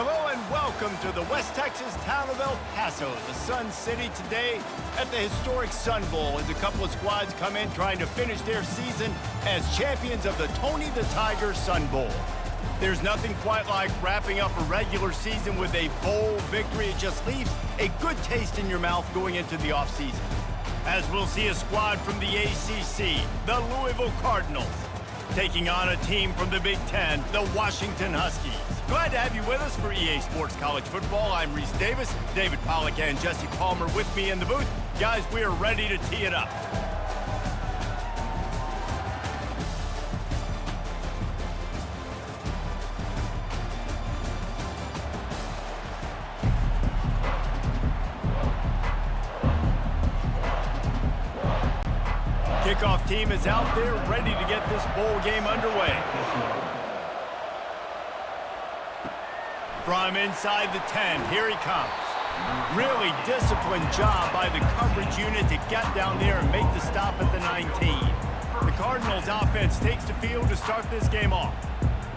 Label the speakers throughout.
Speaker 1: Hello and welcome to the West Texas town of El Paso, the Sun City, today at the historic Sun Bowl as a couple of squads come in trying to finish their season as champions of the Tony the Tiger Sun Bowl. There's nothing quite like wrapping up a regular season with a bowl victory. It just leaves a good taste in your mouth going into the offseason. As we'll see a squad from the ACC, the Louisville Cardinals, taking on a team from the Big Ten, the Washington Huskies. Glad to have you with us for EA Sports College Football. I'm Reese Davis, David Pollack and Jesse Palmer with me in the booth. Guys, we are ready to tee it up. Kickoff team is out there ready to get this bowl game underway. From inside the 10, here he comes. Really disciplined job by the coverage unit to get down there and make the stop at the 19. The Cardinals offense takes the field to start this game off.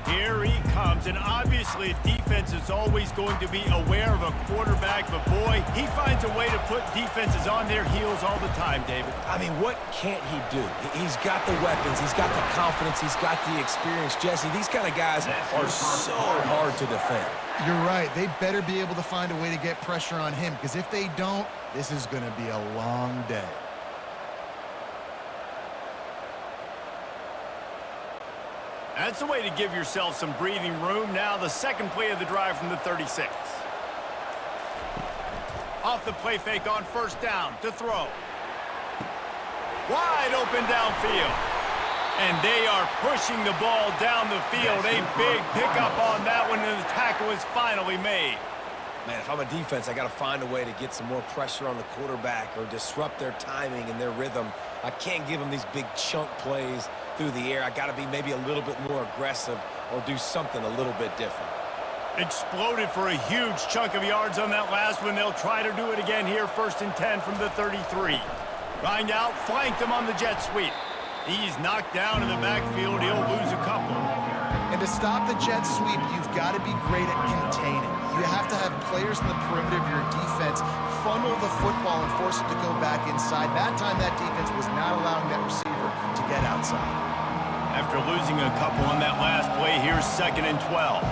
Speaker 1: Here he comes, and obviously defense is always going to be aware of a quarterback, but boy, he finds a way to put defenses on their heels all the time, David.
Speaker 2: I mean, what can't he do? He's got the weapons, he's got the confidence, he's got the experience. Jesse, these kind of guys are so hard to defend.
Speaker 3: You're right. They better be able to find a way to get pressure on him, because if they don't, this is going to be a long day.
Speaker 1: That's the way to give yourself some breathing room. Now the second play of the drive from the 36. Off the play fake on first down to throw. Wide open downfield. And they are pushing the ball down the field. A big pickup on that one, and the tackle is finally made.
Speaker 2: Man, if I'm a defense, I got to find a way to get some more pressure on the quarterback or disrupt their timing and their rhythm. I can't give them these big chunk plays through the air. I got to be maybe a little bit more aggressive or do something a little bit different.
Speaker 1: Exploded for a huge chunk of yards on that last one. They'll try to do it again here, 1st and 10 from the 33. Find out, flanked him on the jet sweep. He's knocked down in the backfield. He'll lose a couple.
Speaker 3: And to stop the jet sweep, you've got to be great at containing. You have to have players in the perimeter of your defense funnel the football and force it to go back inside. That time, that defense was not allowing that receiver to get outside.
Speaker 1: After losing a couple on that last play, here's 2nd and 12.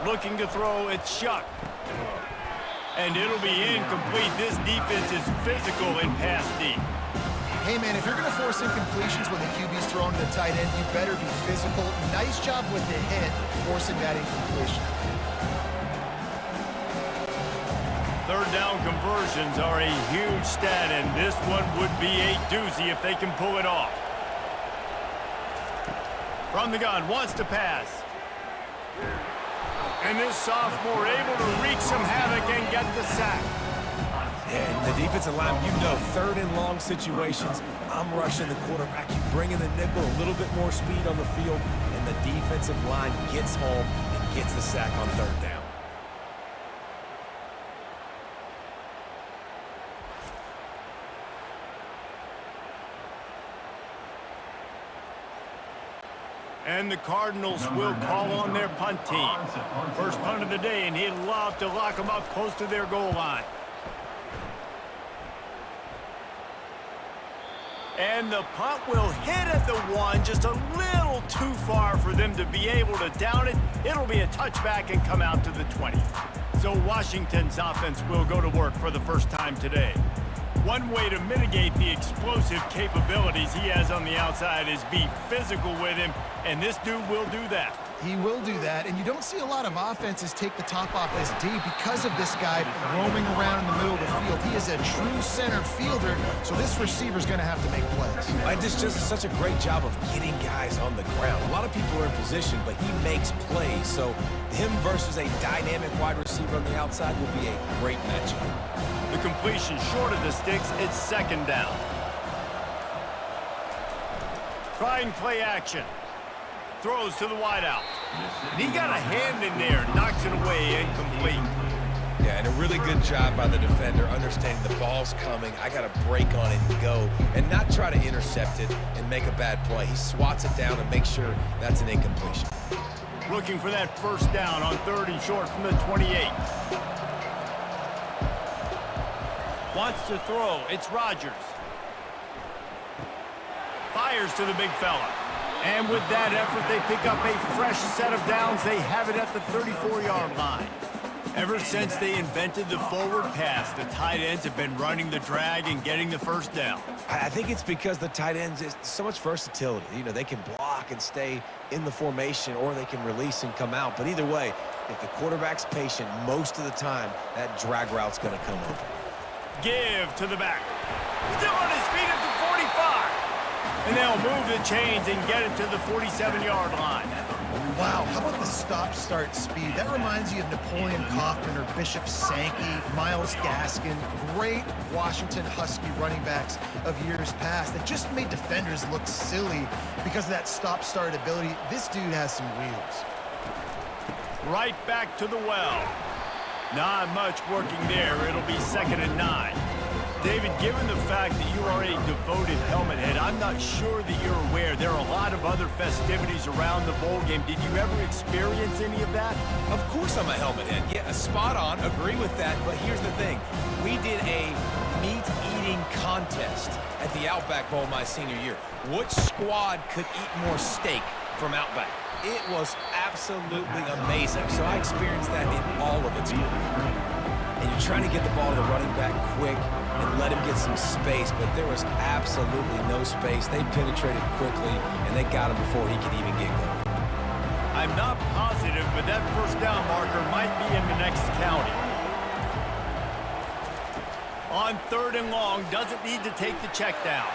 Speaker 1: Looking to throw, it's Shuck. And it'll be incomplete. This defense is physical in pass D.
Speaker 3: Hey, man, if you're going to force incompletions when the QB's throwing to the tight end, you better be physical. Nice job with the hit, forcing that incompletion.
Speaker 1: 3rd down conversions are a huge stat, and this one would be a doozy if they can pull it off. From the gun, wants to pass. And this sophomore able to wreak some havoc and get the sack.
Speaker 2: And the defensive line, you know, 3rd and long situations, I'm rushing the quarterback. You bring in the nickel, a little bit more speed on the field, and the defensive line gets home and gets the sack on 3rd down.
Speaker 1: And the Cardinals will call on their punt team. First punt of the day, and he'd love to lock them up close to their goal line. And the punt will hit at the 1, just a little too far for them to be able to down it. It'll be a touchback and come out to the 20. So Washington's offense will go to work for the first time today. One way to mitigate the explosive capabilities he has on the outside is be physical with him, and this dude will do that.
Speaker 3: He will do that, and you don't see a lot of offenses take the top off this D because of this guy roaming around in the middle of the field. He is a true center fielder, so this receiver's going to have to make plays.
Speaker 2: And this just such a great job of getting guys on the ground. A lot of people are in position, but he makes plays, so him versus a dynamic wide receiver on the outside will be a great matchup.
Speaker 1: The completion short of the sticks, it's 2nd down. Trying play action. Throws to the wideout. And he got a hand in there, knocks it away, incomplete.
Speaker 2: Yeah, and a really good job by the defender understanding the ball's coming. I got to break on it and go and not try to intercept it and make a bad play. He swats it down and makes sure that's an incompletion.
Speaker 1: Looking for that first down on 3rd and short from the 28. Wants to throw. It's Rodgers. Fires to the big fella. And with that effort, they pick up a fresh set of downs. They have it at the 34-yard line. Ever since they invented the forward pass, the tight ends have been running the drag and getting the first down.
Speaker 2: I think it's because the tight ends is so much versatility. You know, they can block and stay in the formation, or they can release and come out. But either way, if the quarterback's patient most of the time, that drag route's going to come open.
Speaker 1: Give to the back. Still on his feet at the 45. And they'll move the chains and get it to the 47-yard line.
Speaker 3: Wow, how about the stop-start speed? That reminds you of Napoleon Kaufman or Bishop Sankey, Myles Gaskin, great Washington Husky running backs of years past that just made defenders look silly because of that stop-start ability. This dude has some wheels.
Speaker 1: Right back to the well. Not much working there. It'll be 2nd and 9. David, given the fact that you are a devoted helmet head, I'm not sure that you're aware there are a lot of other festivities around the bowl game. Did you ever experience any of that?
Speaker 2: Of course I'm a helmet head. Yeah, spot on. Agree with that. But here's the thing. We did a meat-eating contest at the Outback Bowl my senior year. Which squad could eat more steak from Outback? It was absolutely amazing. So I experienced that in all of its glory. And you're trying to get the ball to the running back quick and let him get some space, but there was absolutely no space. They penetrated quickly, and they got him before he could even get going.
Speaker 1: I'm not positive, but that first down marker might be in the next county. On 3rd and long, doesn't need to take the check down.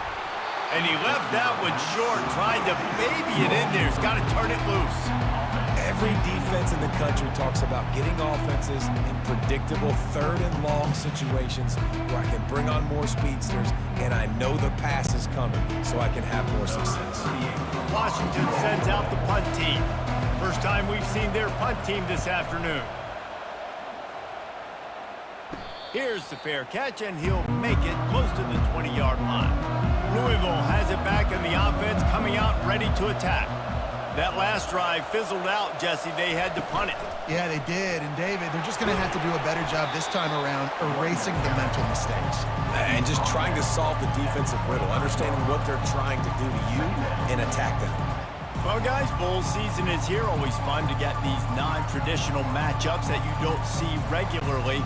Speaker 1: And he left that one short, trying to baby it in there. He's got to turn it loose.
Speaker 2: Every defense in the country talks about getting offenses in predictable 3rd and long situations where I can bring on more speedsters and I know the pass is coming so I can have more success.
Speaker 1: Washington sends out the punt team. First time we've seen their punt team this afternoon. Here's the fair catch, and he'll make it close to the 20-yard line. Louisville has it back in the offense, coming out ready to attack. That last drive fizzled out, Jesse. They had to punt it.
Speaker 3: Yeah, they did. And, David, they're just going to have to do a better job this time around erasing the mental mistakes.
Speaker 2: And just trying to solve the defensive riddle, understanding what they're trying to do to you and attack them.
Speaker 1: Well, guys, bowl season is here. Always fun to get these non-traditional matchups that you don't see regularly.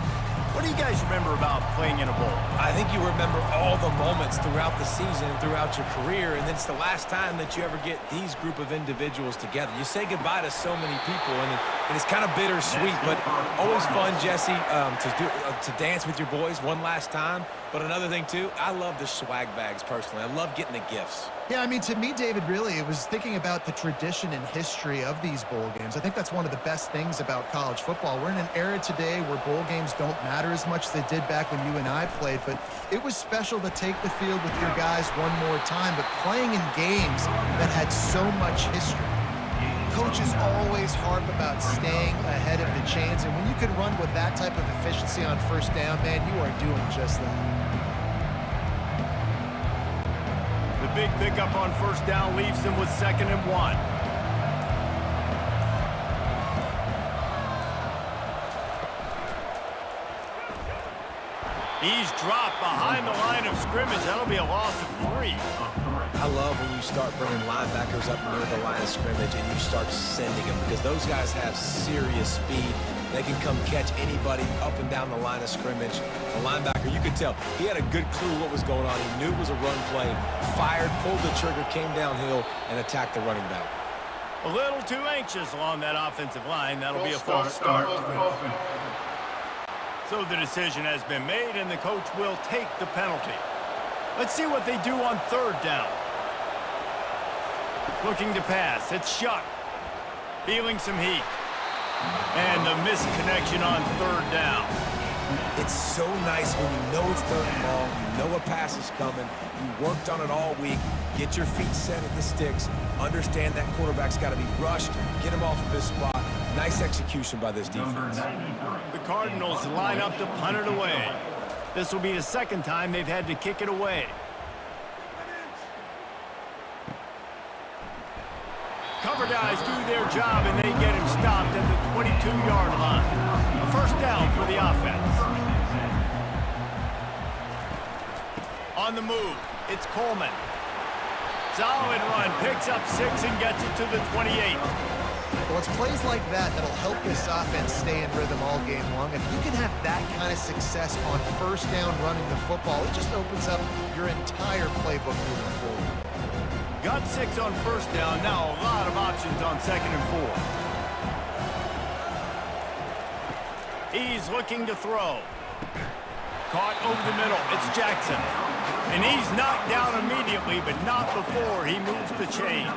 Speaker 1: What do you guys remember about playing in a bowl?
Speaker 2: I think you remember all the moments throughout the season and throughout your career, and it's the last time that you ever get these group of individuals together. You say goodbye to so many people, and it's kind of bittersweet, but always fun, Jesse, to dance with your boys one last time. But another thing, too, I love the swag bags personally. I love getting the gifts.
Speaker 3: Yeah, I mean, to me, David, really, it was thinking about the tradition and history of these bowl games. I think that's one of the best things about college football. We're in an era today where bowl games don't matter as much as they did back when you and I played, but it was special to take the field with your guys one more time, but playing in games that had so much history. Coaches always harp about staying ahead of the chains, and when you can run with that type of efficiency on first down, man, you are doing just that.
Speaker 1: The big pickup on first down leaves them with 2nd and 1. He's dropped behind the line of scrimmage. That'll be a loss of 3.
Speaker 2: I love when you start bringing linebackers up near the line of scrimmage and you start sending them, because those guys have serious speed. They can come catch anybody up and down the line of scrimmage. The linebacker, you could tell, he had a good clue what was going on. He knew it was a run play, fired, pulled the trigger, came downhill, and attacked the running back.
Speaker 1: A little too anxious along that offensive line. That'll be a false start. So the decision has been made, and the coach will take the penalty. Let's see what they do on 3rd down. Looking to pass. It's Shuck. Feeling some heat. And the missed connection on 3rd down.
Speaker 2: It's so nice when you know it's 3rd and long, you know a pass is coming, you worked on it all week, get your feet set at the sticks, understand that quarterback's got to be rushed, get him off of his spot. Nice execution by this defense.
Speaker 1: The Cardinals line up to punt it away. This will be the 2nd time they've had to kick it away. Covered guys do their job, and they get him stopped at the 22-yard line. A first down for the offense. On the move, it's Coleman. Solid run, picks up 6 and gets it to the 28.
Speaker 3: Well, it's plays like that that'll help this offense stay in rhythm all game long. If you can have that kind of success on first down running the football, it just opens up your entire playbook moving forward.
Speaker 1: Got 6 on first down, now a lot of options on 2nd and 4. He's looking to throw. Caught over the middle, it's Jackson. And he's knocked down immediately, but not before he moves the chains.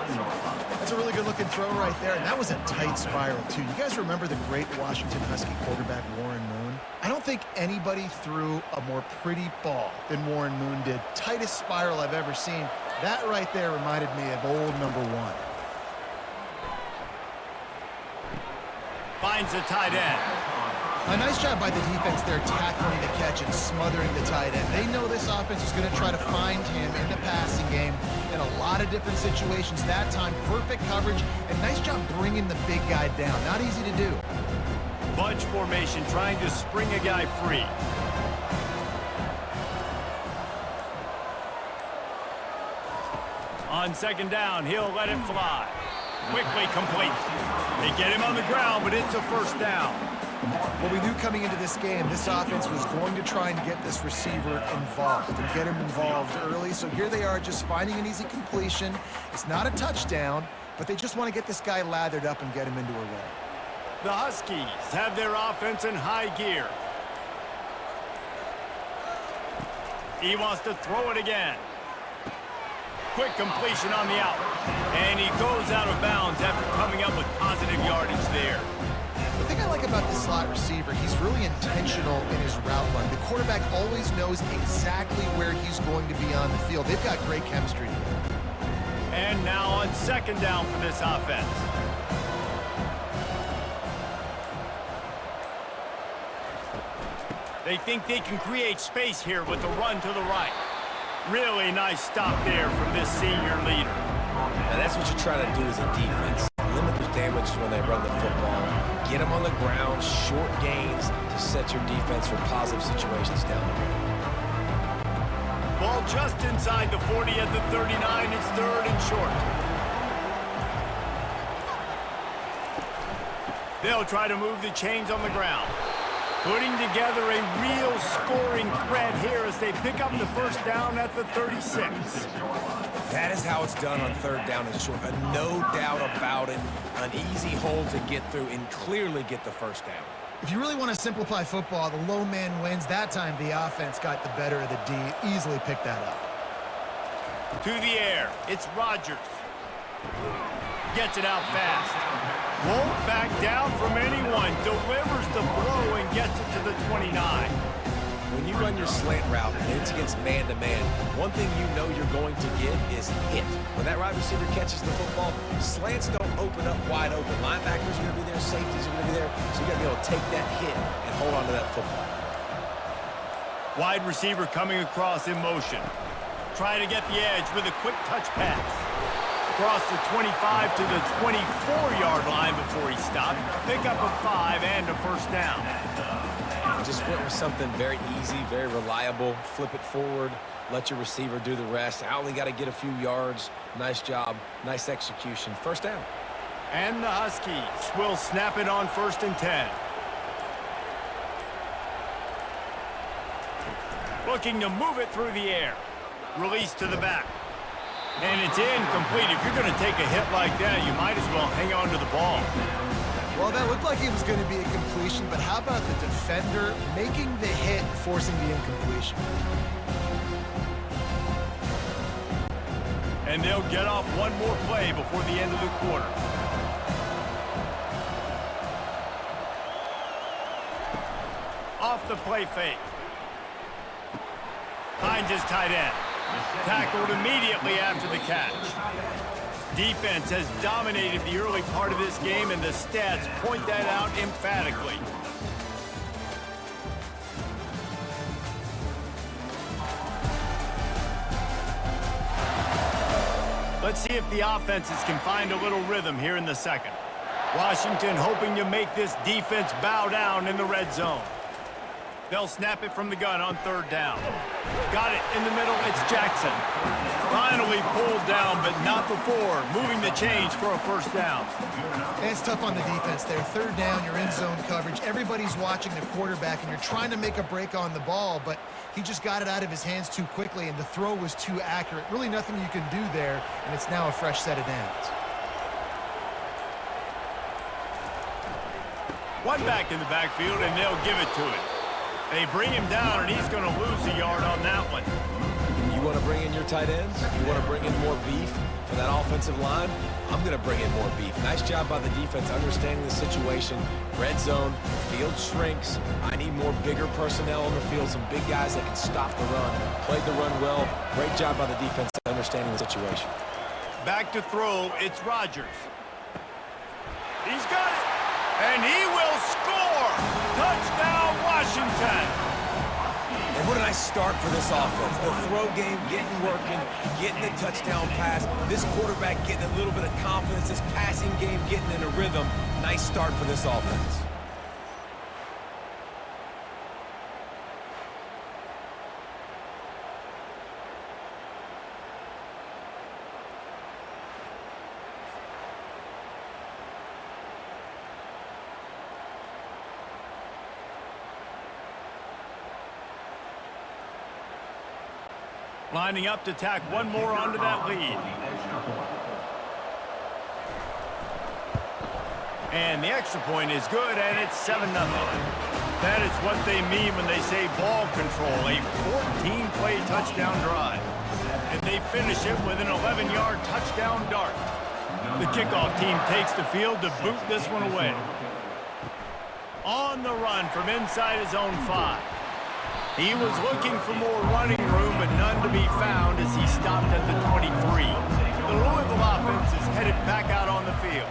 Speaker 3: That's a really good-looking throw right there, and that was a tight spiral, too. You guys remember the great Washington Husky quarterback Warren Moon? I don't think anybody threw a more pretty ball than Warren Moon did. Tightest spiral I've ever seen. That right there reminded me of old number 1.
Speaker 1: Finds the tight end.
Speaker 3: A nice job by the defense there tackling the catch and smothering the tight end. They know this offense is going to try to find him in the passing game in a lot of different situations. That time, perfect coverage, and nice job bringing the big guy down. Not easy to do.
Speaker 1: Bunch formation, trying to spring a guy free. On 2nd down, he'll let it fly. Quickly complete. They get him on the ground, but it's a first down.
Speaker 3: Well, we knew coming into this game, this offense was going to try and get this receiver involved and get him involved early. So here they are just finding an easy completion. It's not a touchdown, but they just want to get this guy lathered up and get him into a run.
Speaker 1: The Huskies have their offense in high gear. He wants to throw it again. Quick completion on the out. And he goes out of bounds after coming up with positive yardage there.
Speaker 3: The thing I like about the slot receiver, he's really intentional in his route run. The quarterback always knows exactly where he's going to be on the field. They've got great chemistry together.
Speaker 1: And now on 2nd down for this offense. They think they can create space here with a run to the right. Really nice stop there from this senior leader.
Speaker 2: Now that's what you're trying to do as a defense. Limit the damage when they run the football. Get them on the ground, short gains to set your defense for positive situations down the road.
Speaker 1: Ball just inside the 40 at the 39. It's 3rd and short. They'll try to move the chains on the ground. Putting together a real scoring threat here as they pick up the first down at the 36.
Speaker 2: That is how it's done on 3rd down and short. No doubt about it. An easy hole to get through and clearly get the first down.
Speaker 3: If you really want to simplify football, the low man wins. That time the offense got the better of the D. Easily picked that up.
Speaker 1: To the air. It's Rodgers. Gets it out fast. Won't back down from anyone. Delivers the blow and gets it to the 29.
Speaker 2: When you run your slant route and it's against man-to-man, one thing you know you're going to get is hit. When that wide receiver catches the football, slants don't open up wide open. Linebackers are going to be there, safeties are going to be there, so you got to be able to take that hit and hold on to that football.
Speaker 1: Wide receiver coming across in motion. Try to get the edge with a quick touch pass. Across the 25 to the 24-yard line before he stopped. Pick up a 5 and a first down.
Speaker 2: Just went with something very easy, very reliable. Flip it forward, let your receiver do the rest. I only got to get a few yards. Nice job, nice execution. First down.
Speaker 1: And the Huskies will snap it on 1st and 10. Looking to move it through the air. Release to the back. And it's incomplete. If you're going to take a hit like that, you might as well hang on to the ball.
Speaker 3: Well, that looked like it was going to be a completion, but how about the defender making the hit, forcing the incompletion?
Speaker 1: And they'll get off one more play before the end of the quarter. Off the play fake. Finds his tight end. Tackled immediately after the catch. Defense has dominated the early part of this game, and the stats point that out emphatically. Let's see if the offenses can find a little rhythm here in the second. Washington hoping to make this defense bow down in the red zone. They'll snap it from the gun on third down. Got it in the middle, it's Jackson. Finally pulled down, but not before. Moving the change for a first down.
Speaker 3: It's tough on the defense there. Third down, you're in zone coverage. Everybody's watching the quarterback, and you're trying to make a break on the ball, but he just got it out of his hands too quickly, and the throw was too accurate. Really nothing you can do there, and it's now a fresh set of downs.
Speaker 1: One back in the backfield, and they'll give it to him. They bring him down, and he's going to lose a yard on that one.
Speaker 2: You want to bring in your tight ends? You want to bring in more beef for that offensive line? I'm going to bring in more beef. Nice job by the defense understanding the situation. Red zone, field shrinks. I need more bigger personnel on the field, some big guys that can stop the run. Played the run well. Great job by the defense understanding the situation.
Speaker 1: Back to throw, it's Rodgers. He's got it, and he will score! Touchdown, Washington!
Speaker 2: And what a nice start for this offense. The throw game getting working, getting the touchdown pass. This quarterback getting a little bit of confidence. This passing game getting in a rhythm. Nice start for this offense.
Speaker 1: Lining up to tack one more onto that lead. And the extra point is good, and it's 7-0. That is what they mean when they say ball control, a 14-play touchdown drive. And they finish it with an 11-yard touchdown dart. The kickoff team takes the field to boot this one away. On the run from inside his own 5. He was looking for more running room, but none to be found as he stopped at the 23. The Louisville offense is headed back out on the field.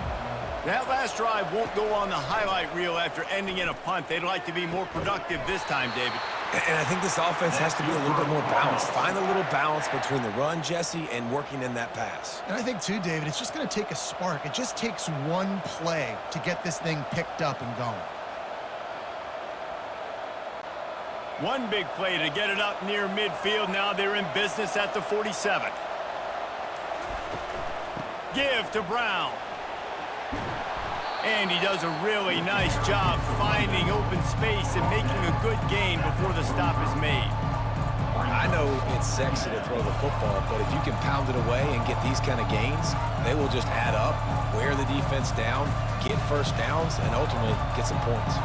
Speaker 1: That last drive won't go on the highlight reel after ending in a punt. They'd like to be more productive this time, David.
Speaker 2: And I think this offense has to be a little bit more balanced. Find a little balance between the run, Jesse, and working in that pass.
Speaker 3: And I think, too, David, it's just going to take a spark. It just takes one play to get this thing picked up and going.
Speaker 1: One big play to get it up near midfield. Now they're in business at the 47. Give to Brown. And he does a really nice job finding open space and making a good gain before the stop is made.
Speaker 2: I know it's sexy to throw the football, but if you can pound it away and get these kind of gains, they will just add up, wear the defense down, get first downs, and ultimately get some points.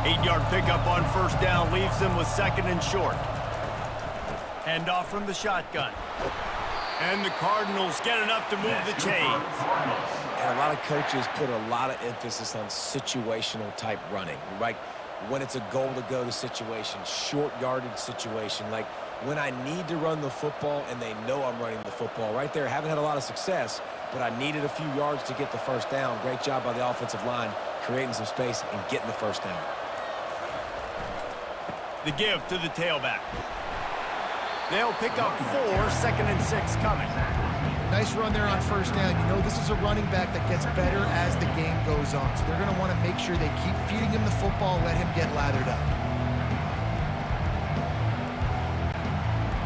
Speaker 1: 8-yard pickup on first down leaves them with 2nd and short. Hand off from the shotgun. And the Cardinals get enough to move the chains.
Speaker 2: And a lot of coaches put a lot of emphasis on situational type running, right? When it's a goal to go to situation, short yardage situation, like when I need to run the football and they know I'm running the football. Right there, haven't had a lot of success, but I needed a few yards to get the first down. Great job by the offensive line, creating some space and getting the first down.
Speaker 1: The give to the tailback. They'll pick up 4, 2nd and 6 coming.
Speaker 3: Nice run there on first down. You know, this is a running back that gets better as the game goes on. So they're going to want to make sure they keep feeding him the football, let him get lathered up.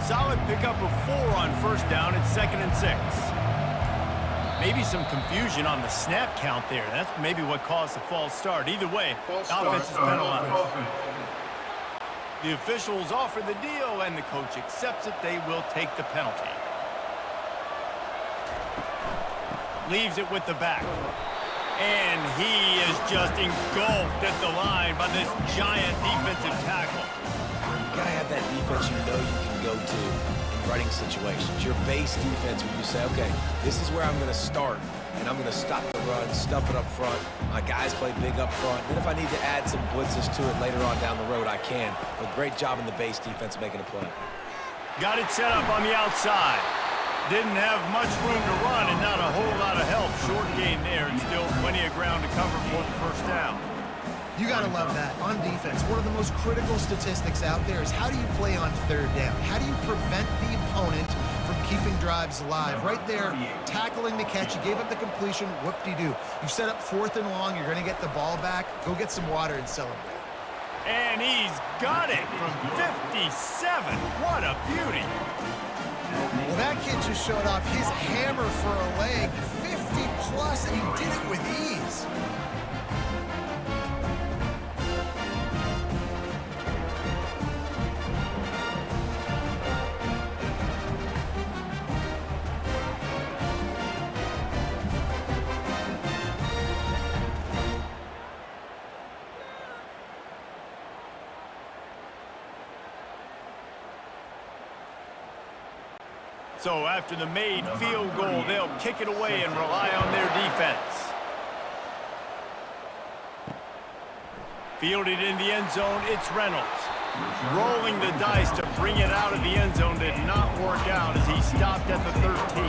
Speaker 1: Solid pickup of 4 on first down. It's 2nd and 6. Maybe some confusion on the snap count there. That's maybe what caused the false start. Either way, offense is penalized. The officials offer the deal, and the coach accepts it. They will take the penalty. Leaves it with the back. And he is just engulfed at the line by this giant defensive tackle.
Speaker 2: You gotta have that defense you know you can go to in running situations. Your base defense where you say, okay, this is where I'm gonna start, and I'm gonna stop the run, stuff it up front. My guys play big up front. Then if I need to add some blitzes to it later on down the road, I can. But great job in the base defense making a play.
Speaker 1: Got it set up on the outside. Didn't have much room to run and not a whole lot of help. Short gain there and still plenty of ground to cover for the first down.
Speaker 3: You got to love that. On defense, one of the most critical statistics out there is how do you play on third down? How do you prevent the opponent from keeping drives alive. Right there, tackling the catch. You gave up the completion. Whoop-de-doo. You've set up 4th and long. You're going to get the ball back. Go get some water and celebrate.
Speaker 1: And he's got it from 57. What a beauty.
Speaker 3: Well, that kid just showed off his hammer for a leg. 50-plus, and he did it with ease.
Speaker 1: So after the made field goal, they'll kick it away and rely on their defense. Fielded in the end zone, it's Reynolds. Rolling the dice to bring it out of the end zone did not work out as he stopped at the 13.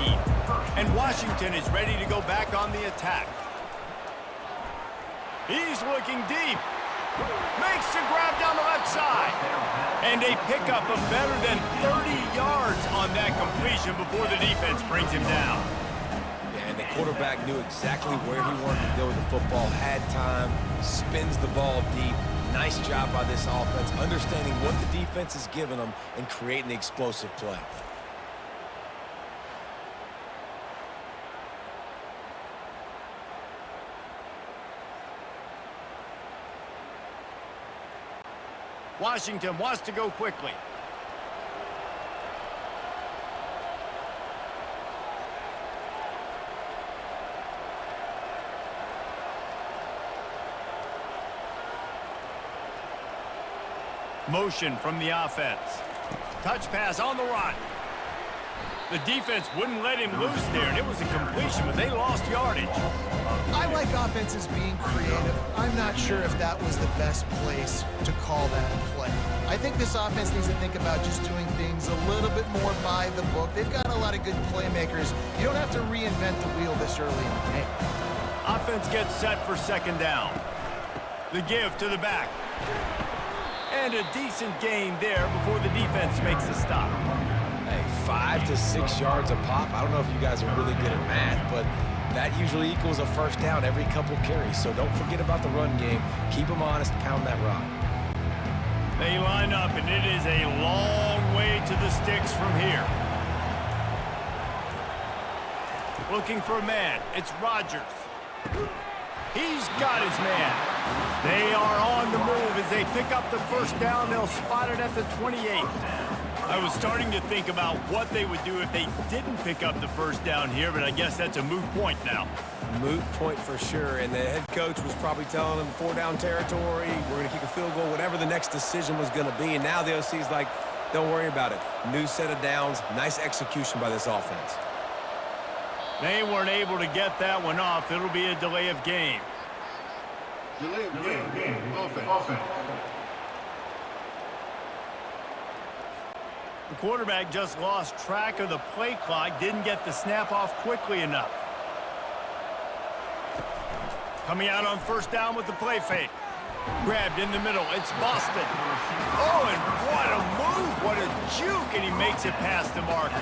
Speaker 1: And Washington is ready to go back on the attack. He's looking deep. Makes the grab down the left side. And a pickup of better than 30 yards on that completion before the defense brings him down.
Speaker 2: Yeah, and the quarterback knew exactly where he wanted to go with the football, had time, spins the ball deep. Nice job by this offense, understanding what the defense is giving them and creating the explosive play.
Speaker 1: Washington wants to go quickly. Motion from the offense. Touch pass on the run. The defense wouldn't let him loose there, and it was a completion, but they lost yardage.
Speaker 3: I like offenses being creative. I'm not sure if that was the best place to call that play. I think this offense needs to think about just doing things a little bit more by the book. They've got a lot of good playmakers. You don't have to reinvent the wheel this early in the game.
Speaker 1: Offense gets set for 2nd down. The give to the back. And a decent gain there before the defense makes a stop.
Speaker 2: Hey, 5 to 6 yards a pop. I don't know if you guys are really good at math, but that usually equals a 1st down every couple carries. So don't forget about the run game. Keep them honest, pound that rock.
Speaker 1: They line up, and it is a long way to the sticks from here. Looking for a man. It's Rodgers. He's got his man. They are on the move as they pick up the 1st down. They'll spot it at the 28. I was starting to think about what they would do if they didn't pick up the 1st down here, but I guess that's a moot point now.
Speaker 2: Moot point for sure, and the head coach was probably telling them 4-down territory, we're going to kick a field goal, whatever the next decision was going to be, and now the OC's like, don't worry about it. New set of downs, nice execution by this offense.
Speaker 1: They weren't able to get that one off. It'll be a delay of game.
Speaker 4: Delay of game. Offense.
Speaker 1: The quarterback just lost track of the play clock, didn't get the snap off quickly enough. Coming out on 1st down with the play fake. Grabbed in the middle. It's Boston. Oh, and what a move. What a juke. And he makes it past the marker.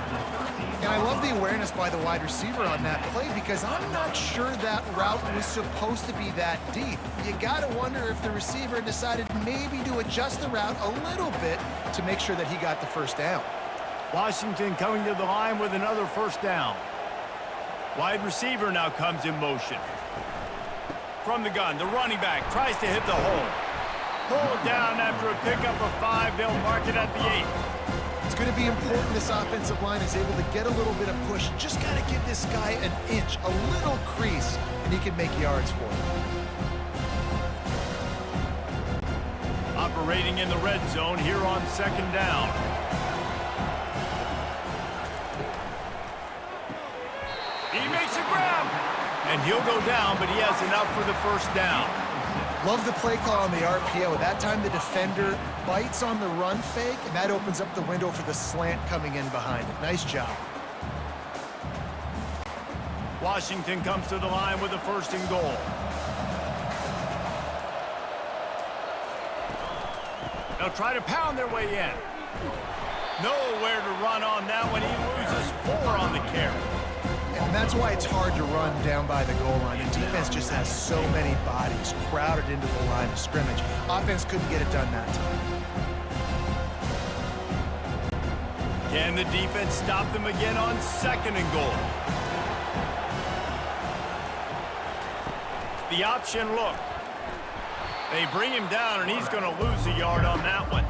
Speaker 3: And I love the awareness by the wide receiver on that play because I'm not sure that route was supposed to be that deep. You got to wonder if the receiver decided maybe to adjust the route a little bit to make sure that he got the 1st down.
Speaker 1: Washington coming to the line with another 1st down. Wide receiver now comes in motion. From the gun, the running back tries to hit the hole. Pulled down after a pickup of 5. They'll mark it at the 8.
Speaker 3: It's going to be important this offensive line is able to get a little bit of push. Just got to give this guy an inch, a little crease, and he can make yards for him.
Speaker 1: Operating in the red zone here on 2nd down. He makes a grab. And he'll go down, but he has enough for the 1st down.
Speaker 3: Love the play call on the RPO. That time the defender bites on the run fake, and that opens up the window for the slant coming in behind it. Nice job.
Speaker 1: Washington comes to the line with a 1st and goal. They'll try to pound their way in. Nowhere to run on that one. He loses 4 on the carry.
Speaker 3: And that's why it's hard to run down by the goal line. The defense just has so many bodies crowded into the line of scrimmage. Offense couldn't get it done that time.
Speaker 1: Can the defense stop them again on 2nd and goal? The option look. They bring him down, and he's going to lose a yard on that one.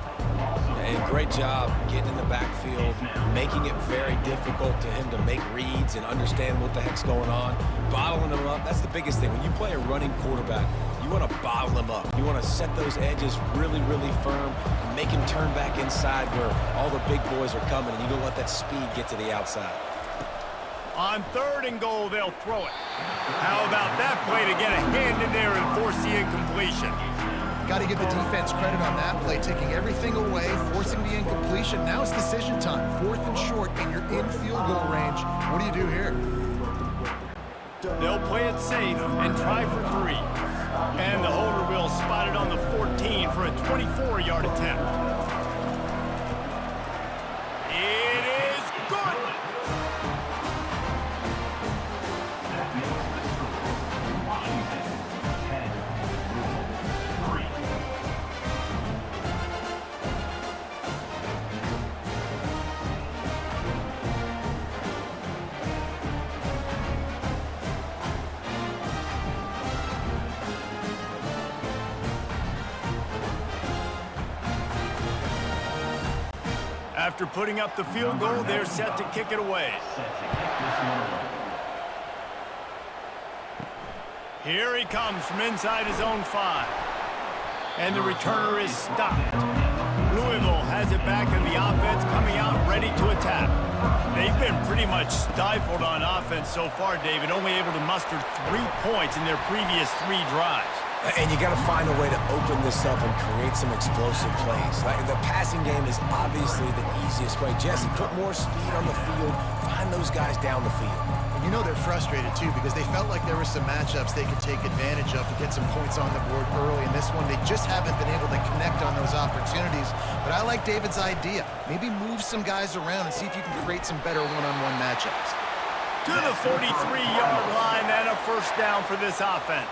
Speaker 2: And great job getting in the backfield, making it very difficult to him to make reads and understand what the heck's going on, bottling him up. That's the biggest thing. When you play a running quarterback, you want to bottle him up. You want to set those edges really, really firm and make him turn back inside where all the big boys are coming, and you don't let that speed get to the outside.
Speaker 1: On 3rd and goal, they'll throw it. How about that play to get a hand in there and force the incompletion?
Speaker 3: Got to give the defense credit on that play, taking everything away, forcing the incompletion. Now it's decision time. 4th and short, and you're in field goal range. What do you do here?
Speaker 1: They'll play it safe and try for 3. And the holder will spot it on the 14 for a 24-yard attempt. It is good. After putting up the field goal, they're set to kick it away. Here he comes from inside his own 5. And the returner is stopped. Louisville has it back, and the offense coming out ready to attack. They've been pretty much stifled on offense so far, David, only able to muster 3 points in their previous 3 drives.
Speaker 2: And you got to find a way to open this up and create some explosive plays. Like the passing game is obviously the easiest way. Jesse, put more speed on the field. Find those guys down the field.
Speaker 3: And you know they're frustrated, too, because they felt like there were some matchups they could take advantage of to get some points on the board early. In this one, they just haven't been able to connect on those opportunities. But I like David's idea. Maybe move some guys around and see if you can create some better one-on-one matchups.
Speaker 1: To the 43-yard line and a 1st down for this offense.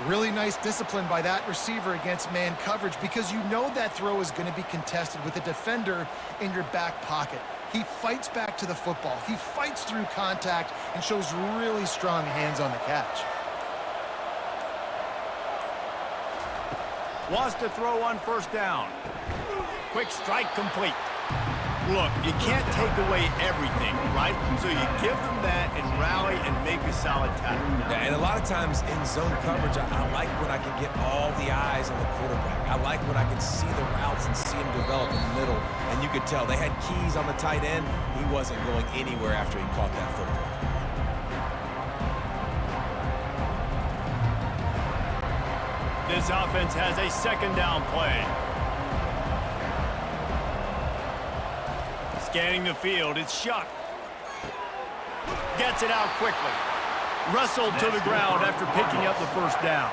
Speaker 3: Really nice discipline by that receiver against man coverage, because you know that throw is going to be contested with a defender in your back pocket. He fights back to the football. He fights through contact and shows really strong hands on the catch.
Speaker 1: Wants to throw on 1st down. Quick strike complete. Look, you can't take away everything, right? So you give them that and rally and make a solid tackle.
Speaker 2: Yeah, and a lot of times in zone coverage, I like when I can get all the eyes on the quarterback. I like when I can see the routes and see him develop in the middle. And you could tell they had keys on the tight end. He wasn't going anywhere after he caught that football.
Speaker 1: This offense has a 2nd down play. Scanning the field, it's Shuck. Gets it out quickly. Wrestled to the ground after picking up the 1st down.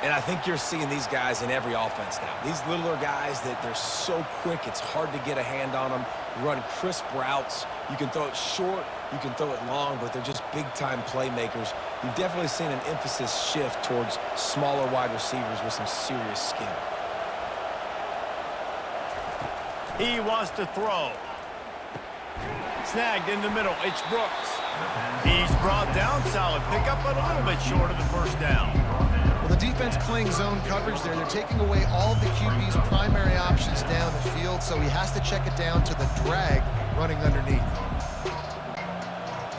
Speaker 2: And I think you're seeing these guys in every offense now. These littler guys that they're so quick, it's hard to get a hand on them. Run crisp routes. You can throw it short, you can throw it long, but they're just big-time playmakers. You've definitely seen an emphasis shift towards smaller wide receivers with some serious skill.
Speaker 1: He wants to throw. Snagged in the middle, it's Brooks. He's brought down, solid pickup, but a little bit short of the 1st down.
Speaker 3: Well, the defense playing zone coverage there. They're taking away all of the QB's primary options down the field, so he has to check it down to the drag running underneath.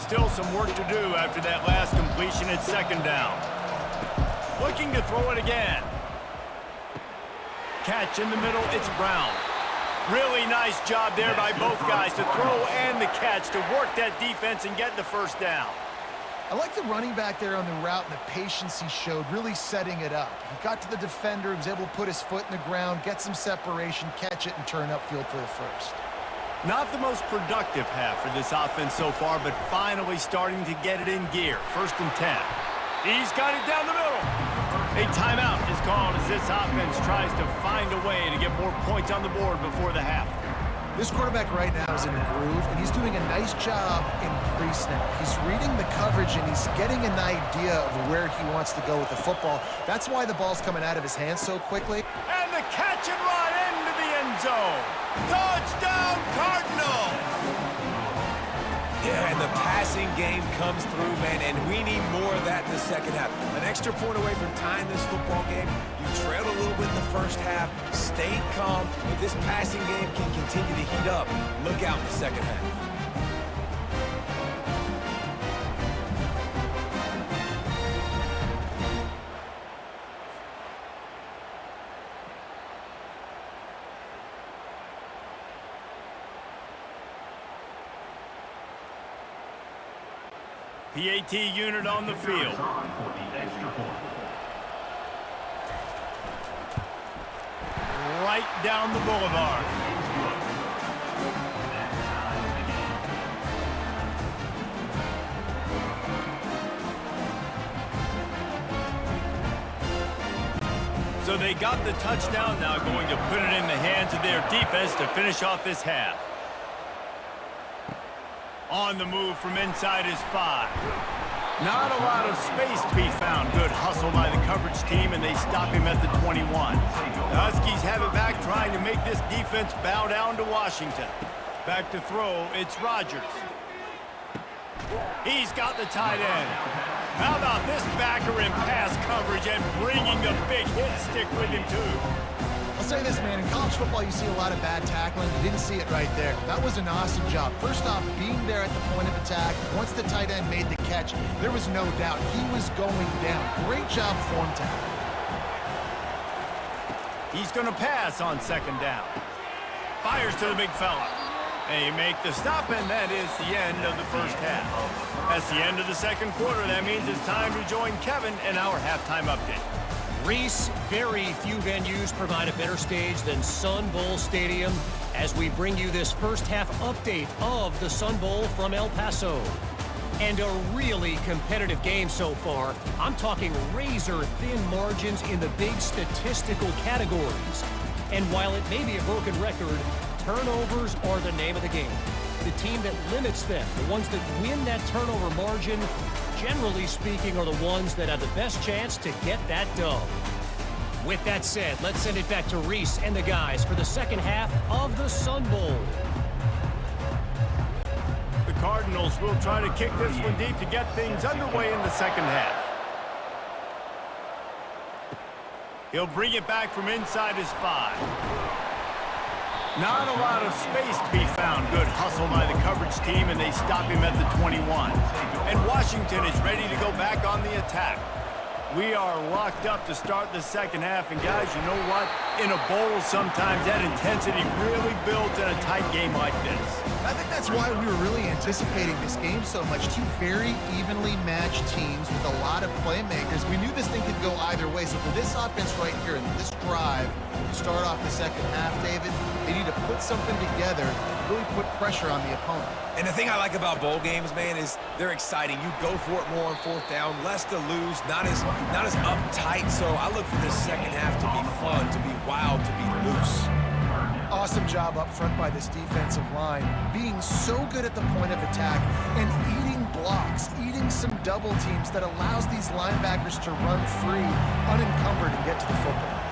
Speaker 1: Still some work to do after that last completion at 2nd down. Looking to throw it again. Catch in the middle, it's Brown. Really nice job there by both guys to throw and the catch to work that defense and get the 1st down.
Speaker 3: I like the running back there on the route and the patience he showed, really setting it up. He got to the defender, he was able to put his foot in the ground, get some separation, catch it, and turn upfield for the 1st.
Speaker 1: Not the most productive half for this offense so far, but finally starting to get it in gear. 1st and 10. He's got it down the middle. A timeout is called as this offense tries to find a way to get more points on the board before the half.
Speaker 3: This quarterback right now is in a groove, and he's doing a nice job in pre-snap. He's reading the coverage, and he's getting an idea of where he wants to go with the football. That's why the ball's coming out of his hands so quickly.
Speaker 1: And the catch and run into the end zone. Touchdown, Cardinals!
Speaker 2: Yeah, and the passing game comes through, man, and we need more of that in the second half. An extra point away from tying this football game. You trailed a little bit in the first half, stayed calm. If this passing game can continue to heat up, look out in the second half.
Speaker 1: PAT unit on the field. Right down the boulevard. So they got the touchdown, now going to put it in the hands of their defense to finish off this half. On the move from inside his 5. Not a lot of space to be found. Good hustle by the coverage team, and they stop him at the 21. The Huskies have it back, trying to make this defense bow down to Washington. Back to throw, it's Rodgers. He's got the tight end. How about this backer in pass coverage and bringing the big hit stick with him, too?
Speaker 3: I'll say this, man, in college football you see a lot of bad tackling. You didn't see it right there. That was an awesome job. First off, being there at the point of attack. Once the tight end made the catch, there was no doubt he was going down. Great job form tackle.
Speaker 1: He's going to pass on second down. Fires to the big fella. They make the stop, and that is the end of the first half. That's the end of the second quarter. That means it's time to join Kevin in our halftime update.
Speaker 5: Reese, very few venues provide a better stage than Sun Bowl Stadium as we bring you this first half update of the Sun Bowl from El Paso. And a really competitive game so far. I'm talking razor-thin margins in the big statistical categories. And while it may be a broken record, turnovers are the name of the game. The team that limits them, the ones that win that turnover margin, generally speaking, are the ones that have the best chance to get that dub. With that said, let's send it back to Reese and the guys for the second half of the Sun Bowl.
Speaker 1: The Cardinals will try to kick this one deep to get things underway in the second half. He'll bring it back from inside his 5. Not a lot of space to be found. Good hustle by the coverage team, and they stop him at the 21. And Washington is ready to go back on the attack. We are locked up to start the second half, and guys, you know what? In a bowl, sometimes that intensity really builds in a tight game like this.
Speaker 3: I think that's why we were really anticipating this game so much. Two very evenly matched teams with a lot of playmakers. We knew this thing could go either way. So for this offense right here and this drive to start off the second half, David, they need to put something together, really put pressure on the opponent.
Speaker 2: And the thing I like about bowl games, man, is they're exciting. You go for it more on fourth down, less to lose, not as uptight. So I look for this second half to be fun, to be wild, to be loose.
Speaker 3: Awesome job up front by this defensive line, being so good at the point of attack and eating blocks, eating some double teams that allows these linebackers to run free, unencumbered, and get to the football.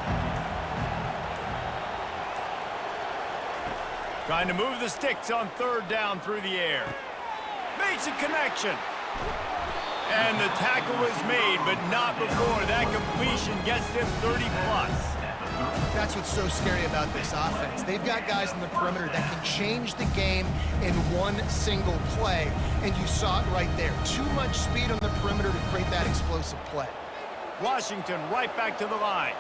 Speaker 1: Trying to move the sticks on third down through the air. Makes a connection. And the tackle is made, but not before that completion gets them 30+.
Speaker 3: That's what's so scary about this offense. They've got guys in the perimeter that can change the game in one single play, and you saw it right there. Too much speed on the perimeter to create that explosive play.
Speaker 1: Washington right back to the line.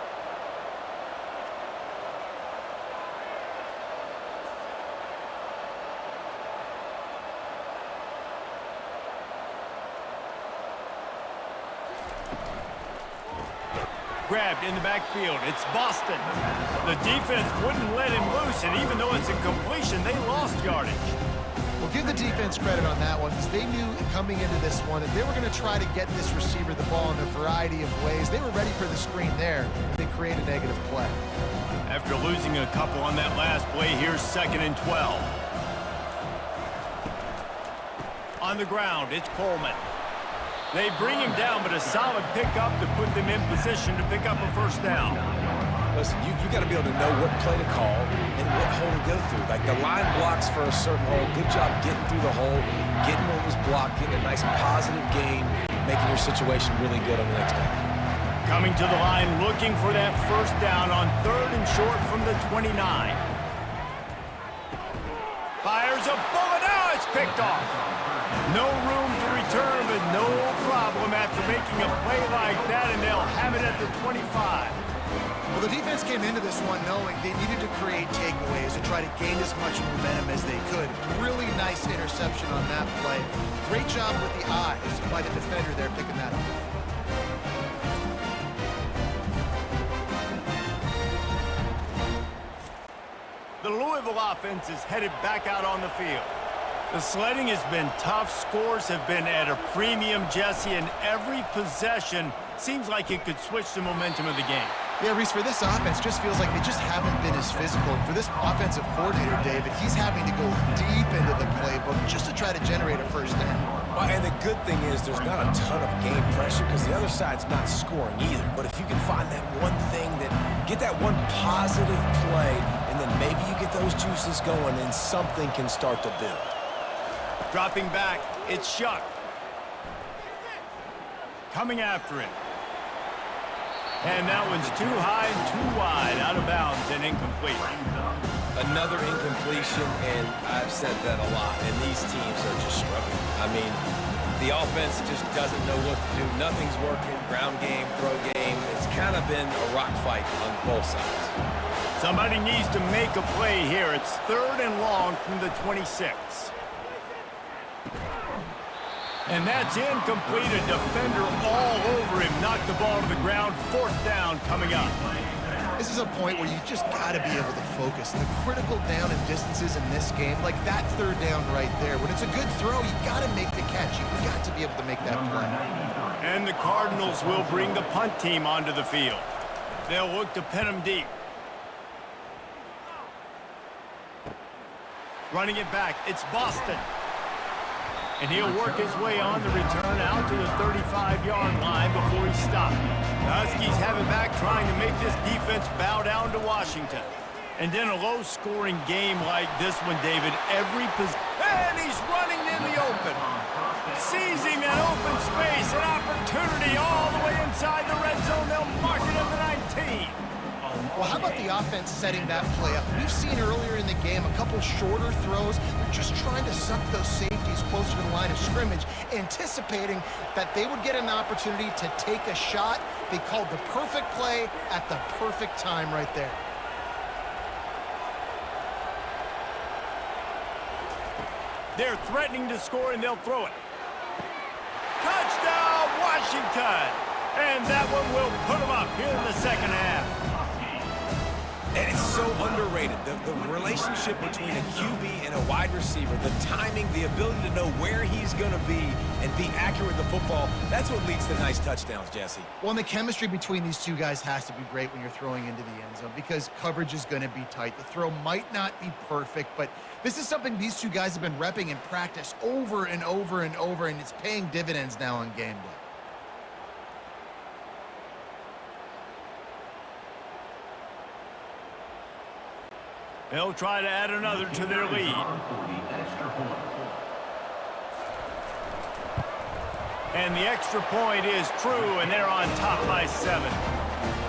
Speaker 1: Grabbed in the backfield. It's Boston. The defense wouldn't let him loose, and even though it's a completion, they lost yardage.
Speaker 3: Well, give the defense credit on that one, because they knew coming into this one that they were going to try to get this receiver the ball in a variety of ways. They were ready for the screen there. They create a negative play.
Speaker 1: After losing a couple on that last play, here's 2nd and 12. On the ground, it's Coleman. They bring him down, but a solid pickup to put them in position to pick up a first down.
Speaker 2: Listen, you got to be able to know what play to call and what hole to go through. Like the line blocks for a certain hole. Good job getting through the hole, getting what was blocked, getting a nice positive gain, making your situation really good on the next down.
Speaker 1: Coming to the line, looking for that first down on 3rd and short from the 29. Fires a bullet. Now it's picked off. No room to return, but no problem after making a play like that, and they'll have it at the 25.
Speaker 3: Well, the defense came into this one knowing they needed to create takeaways and try to gain as much momentum as they could. Really nice interception on that play. Great job with the eyes by the defender there picking that off.
Speaker 1: The Louisville offense is headed back out on the field. The sledding has been tough. Scores have been at a premium, Jesse, and every possession seems like it could switch the momentum of the game.
Speaker 3: Yeah, Reese, for this offense, just feels like they just haven't been as physical. For this offensive coordinator, David, he's having to go deep into the playbook just to try to generate a first down.
Speaker 2: Well, and the good thing is there's not a ton of game pressure because the other side's not scoring either. But if you can find that one thing, get that one positive play, and then maybe you get those juices going and something can start to build.
Speaker 1: Dropping back, it's Shuck. Coming after it. And that one's too high and too wide, out of bounds and incomplete.
Speaker 2: Another incompletion, and I've said that a lot, and these teams are just struggling. I mean, the offense just doesn't know what to do. Nothing's working, ground game, throw game. It's kind of been a rock fight on both sides.
Speaker 1: Somebody needs to make a play here. It's 3rd and long from the 26. And that's incomplete. A defender all over him. Knocked the ball to the ground. 4th down coming up.
Speaker 3: This is a point where you just got to be able to focus. The critical down and distances in this game, like that 3rd down right there. When it's a good throw, you got to make the catch. You've got to be able to make that play.
Speaker 1: And the Cardinals will bring the punt team onto the field. They'll look to pin them deep. Running it back, it's Boston. And he'll work his way on the return out to the 35-yard line before he stopped. The Huskies have it back, trying to make this defense bow down to Washington. And in a low-scoring game like this one, David, every possession... And he's running in the open. Seizing that open space, an opportunity all the way inside the red zone. They'll mark it at the 19.
Speaker 3: Well, how about the offense setting that play up? We've seen earlier in the game a couple shorter throws. They're just trying to suck those safeties closer to the line of scrimmage, anticipating that they would get an opportunity to take a shot. They called the perfect play at the perfect time right there.
Speaker 1: They're threatening to score, and they'll throw it. Touchdown, Washington! And that one will put them up here in the 2nd half.
Speaker 2: And it's so underrated. The relationship between a QB and a wide receiver, the timing, the ability to know where he's going to be and be accurate with the football, that's what leads to nice touchdowns, Jesse.
Speaker 3: Well, and the chemistry between these two guys has to be great when you're throwing into the end zone because coverage is going to be tight. The throw might not be perfect, but this is something these two guys have been repping in practice over and over and over, and it's paying dividends now on game day.
Speaker 1: They'll try to add another to their lead. And the extra point is true, and they're on top by 7.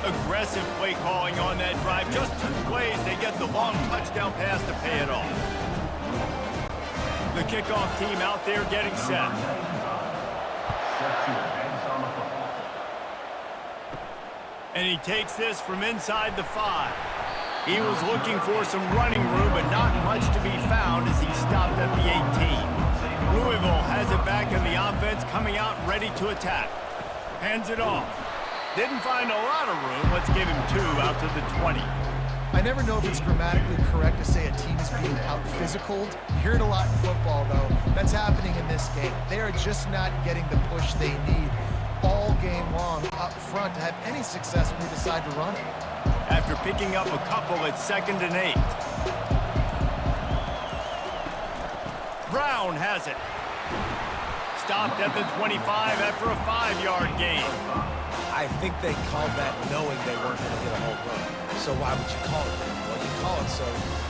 Speaker 1: Aggressive play calling on that drive. Just 2 plays, they get the long touchdown pass to pay it off. The kickoff team out there getting set. And he takes this from inside the 5. He was looking for some running room, but not much to be found as he stopped at the 18. Louisville has it back in the offense, coming out ready to attack. Hands it off. Didn't find a lot of room. Let's give him 2 out to the 20.
Speaker 3: I never know if it's grammatically correct to say a team is being out-physicaled. You hear it a lot in football, though. That's happening in this game. They are just not getting the push they need all game long up front to have any success when they decide to run it.
Speaker 1: after picking up a couple at 2nd and 8. Brown has it. Stopped at the 25 after a 5-yard gain.
Speaker 2: I think they called that knowing they weren't going to hit a home run. So why would you call it that? Well, you call it so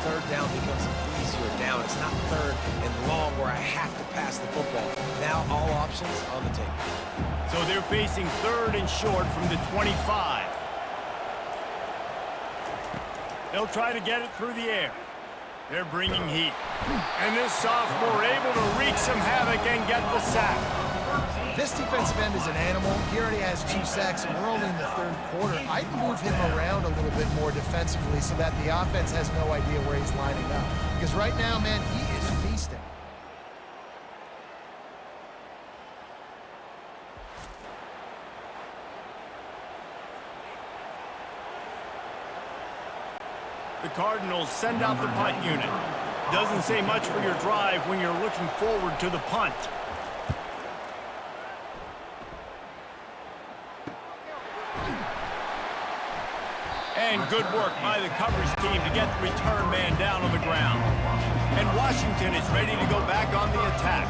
Speaker 2: 3rd down becomes an easier down. It's not 3rd and long where I have to pass the football. Now all options on the table.
Speaker 1: So they're facing 3rd and short from the 25. They'll try to get it through the air. They're bringing heat. And this sophomore able to wreak some havoc and get the sack.
Speaker 3: This defensive end is an animal. He already has 2 sacks, and we're only in the 3rd quarter. I'd move him around a little bit more defensively so that the offense has no idea where he's lining up. Because right now, man, he is feasting.
Speaker 1: The Cardinals send out the punt unit. Doesn't say much for your drive when you're looking forward to the punt. And good work by the coverage team to get the return man down on the ground. And Washington is ready to go back on the attack.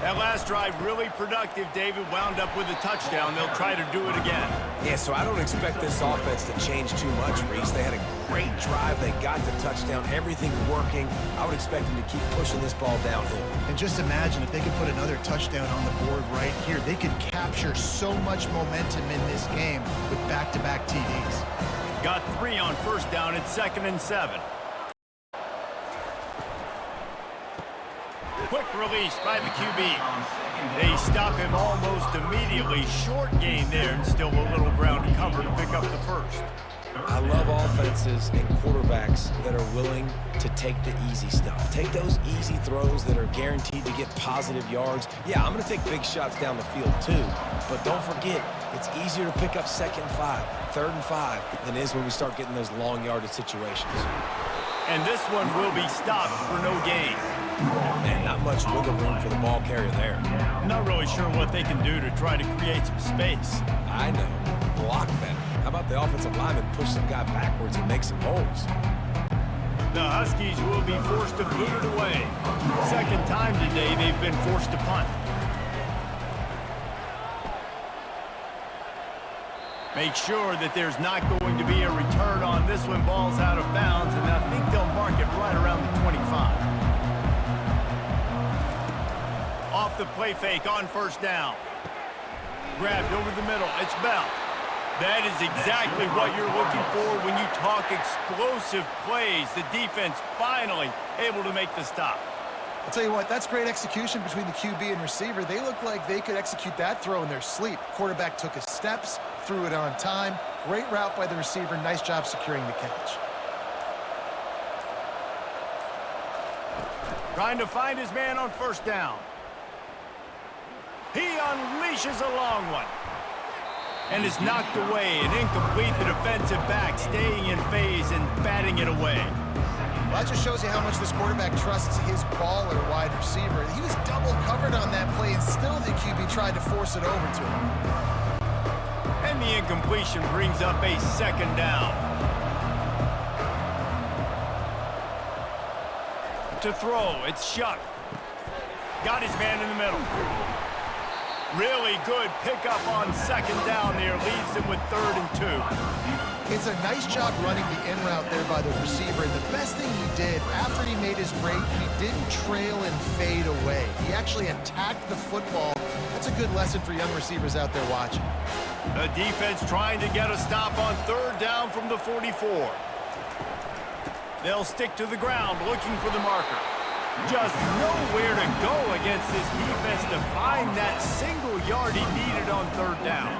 Speaker 1: That last drive really productive. David wound up with a touchdown. They'll try to do it again.
Speaker 2: Yeah, so I don't expect this offense to change too much, Reese. They had a great drive. They got the touchdown. Everything working. I would expect them to keep pushing this ball downhill.
Speaker 3: And just imagine if they could put another touchdown on the board right here. They could capture so much momentum in this game with back-to-back TDs.
Speaker 1: Got 3 on 1st down at 2nd and 7. Quick release by the QB. They stop him almost immediately. Short gain there, and still a little ground to cover to pick up the 1st.
Speaker 2: I love offenses and quarterbacks that are willing to take the easy stuff. Take those easy throws that are guaranteed to get positive yards. Yeah, I'm going to take big shots down the field too, but don't forget, it's easier to pick up 2nd and 5, 3rd and 5 than it is when we start getting those long yardage situations.
Speaker 1: And this one will be stopped for no gain.
Speaker 2: And not much wiggle room for the ball carrier there.
Speaker 1: I'm not really sure what they can do to try to create some space.
Speaker 2: I know. Block better. How about the offensive lineman push some guy backwards and make some holes?
Speaker 1: The Huskies will be forced to boot it away. 2nd time today they've been forced to punt. Make sure that there's not going to be a return on this when ball's out of bounds, and I think they'll mark it right around the 25. Off the play fake on 1st down. Grabbed over the middle. It's Bell. That is exactly what you're looking for when you talk explosive plays. The defense finally able to make the stop.
Speaker 3: I'll tell you what, that's great execution between the QB and receiver. They look like they could execute that throw in their sleep. Quarterback took his steps, threw it on time. Great route by the receiver. Nice job securing the catch.
Speaker 1: Trying to find his man on 1st down. He unleashes a long one. And is knocked away. An incomplete. The defensive back staying in phase and batting it away.
Speaker 3: Well, that just shows you how much this quarterback trusts his baller wide receiver. He was double covered on that play, and still the QB tried to force it over to him.
Speaker 1: And the incompletion brings up a 2nd down. To throw, it's Shuck. Got his man in the middle. Really good pickup on 2nd down there. Leaves him with 3rd and 2.
Speaker 3: It's a nice job running the in route there by the receiver. And the best thing he did after he made his break, he didn't trail and fade away. He actually attacked the football. That's a good lesson for young receivers out there watching.
Speaker 1: The defense trying to get a stop on 3rd down from the 44. They'll stick to the ground looking for the marker. Just nowhere to go against this defense to find that single yard he needed on 3rd down.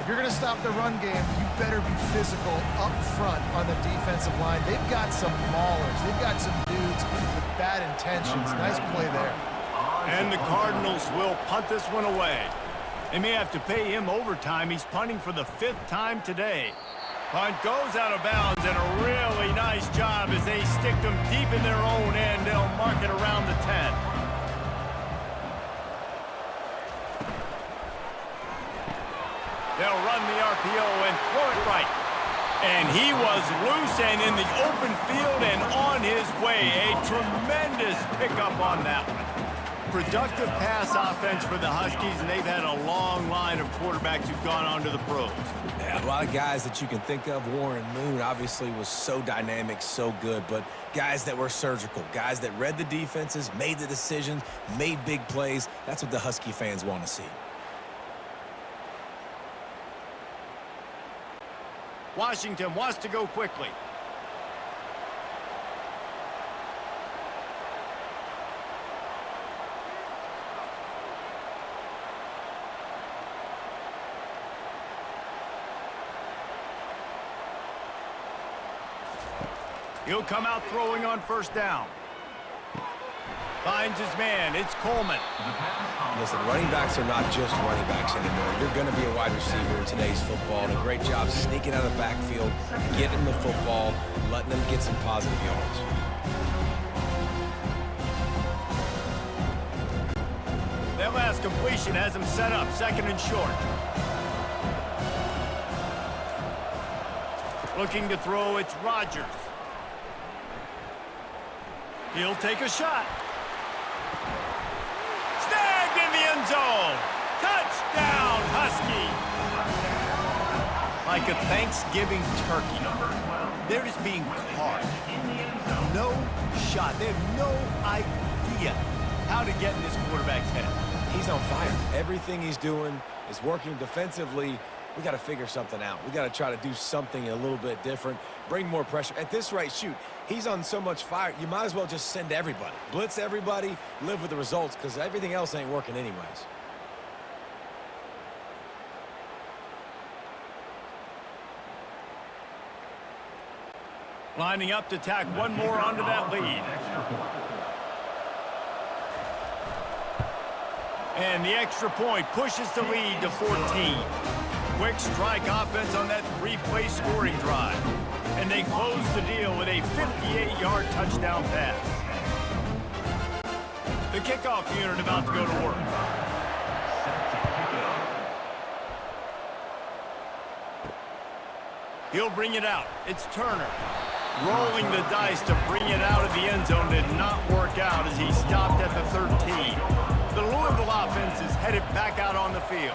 Speaker 3: If you're going to stop the run game, you better be physical up front on the defensive line. They've got some maulers. They've got some dudes with bad intentions. Nice play there.
Speaker 1: And the Cardinals will punt this one away. They may have to pay him overtime. He's punting for the 5th time today. Punt goes out of bounds, and a really nice job as they stick them deep in their own end. They'll mark it around the 10. They'll run the RPO and throw it right. And he was loose and in the open field and on his way. A tremendous pickup on that one. Productive pass offense for the Huskies, and they've had a long line of quarterbacks who've gone on to the pros.
Speaker 2: Yeah, a lot of guys that you can think of. Warren Moon obviously was so dynamic, so good, but guys that were surgical, guys that read the defenses, made the decisions, made big plays. That's what the Husky fans want to see.
Speaker 1: Washington wants to go quickly. He'll come out throwing on first down. Finds his man. It's Coleman.
Speaker 2: Listen, running backs are not just running backs anymore. You're going to be a wide receiver in today's football. And a great job sneaking out of the backfield, getting the football, letting them get some positive yards.
Speaker 1: That last completion has him set up, second and short. Looking to throw, it's Rodgers. He'll take a shot. Snagged in the end zone. Touchdown, Husky. Like a Thanksgiving turkey. They're just being carved. No shot. They have no idea how to get in this quarterback's head.
Speaker 2: He's on fire. Everything he's doing is working defensively. We got to figure something out. We got to try to do something a little bit different, bring more pressure. At this rate, shoot, he's on so much fire, you might as well just send everybody. Blitz everybody, live with the results, because everything else ain't working anyways.
Speaker 1: Lining up to tack one more onto that lead. And the extra point pushes the lead to 14. Quick strike offense on that three-play scoring drive. And they close the deal with a 58-yard touchdown pass. The kickoff unit about to go to work. He'll bring it out. It's Turner. Rolling the dice to bring it out of the end zone did not work out as he stopped at the 13. The Louisville offense is headed back out on the field.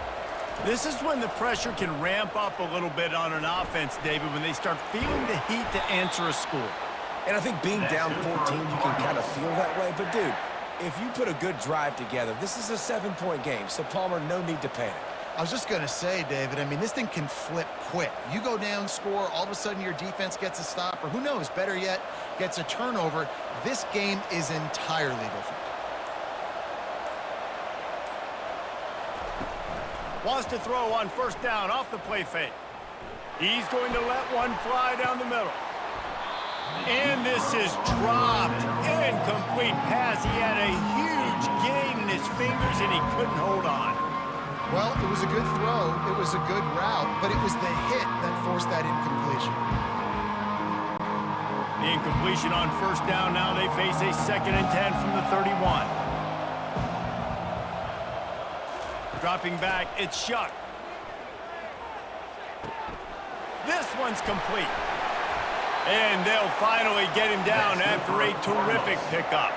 Speaker 1: This is when the pressure can ramp up a little bit on an offense, David, when they start feeling the heat to answer a score.
Speaker 2: And I think being down 14, you can kind of feel that way. But, dude, if you put a good drive together, this is a 7-point game. So, Palmer, no need to panic.
Speaker 3: I was just going to say, David, I mean, this thing can flip quick. You go down, score, all of a sudden your defense gets a stop, or who knows, better yet, gets a turnover. This game is entirely different.
Speaker 1: Wants to throw on first down off the play fake. He's going to let one fly down the middle. And this is dropped. Incomplete pass. He had a huge gain in his fingers, and he couldn't hold on.
Speaker 3: Well, it was a good throw, it was a good route, but it was the hit that forced that incompletion.
Speaker 1: The incompletion on first down. Now they face a 2nd and 10 from the 31. Dropping back, it's Shuck. This one's complete. And they'll finally get him down after a terrific pickup.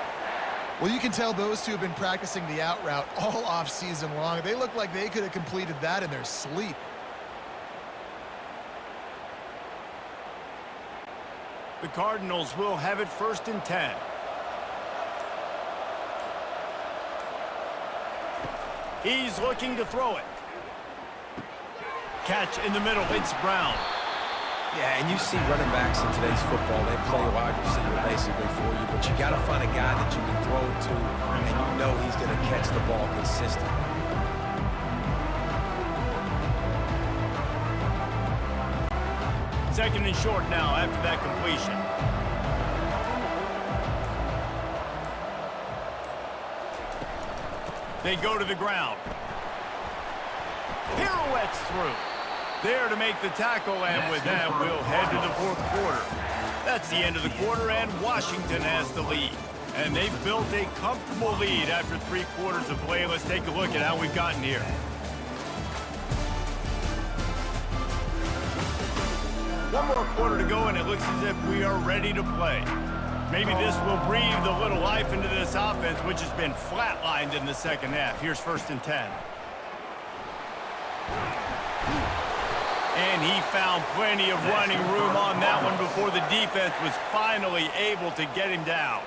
Speaker 3: Well, you can tell those two have been practicing the out route all off season long. They look like they could have completed that in their sleep.
Speaker 1: The Cardinals will have it 1st and 10. He's looking to throw it. Catch in the middle. It's Brown.
Speaker 2: Yeah, and you see running backs in today's football, they play wide receiver basically for you, but you got to find a guy that you can throw it to, and you know he's going to catch the ball consistently.
Speaker 1: Second and short now after that completion. They go to the ground. Pirouettes through. There to make the tackle, and with that, we'll head to the 4th quarter. That's the end of the quarter, and Washington has the lead. And they've built a comfortable lead after 3 quarters of play. Let's take a look at how we've gotten here. One more quarter to go, and it looks as if we are ready to play. Maybe this will breathe a little life into this offense, which has been flatlined in the second half. Here's 1st and 10. And he found plenty of running room on that one before the defense was finally able to get him down.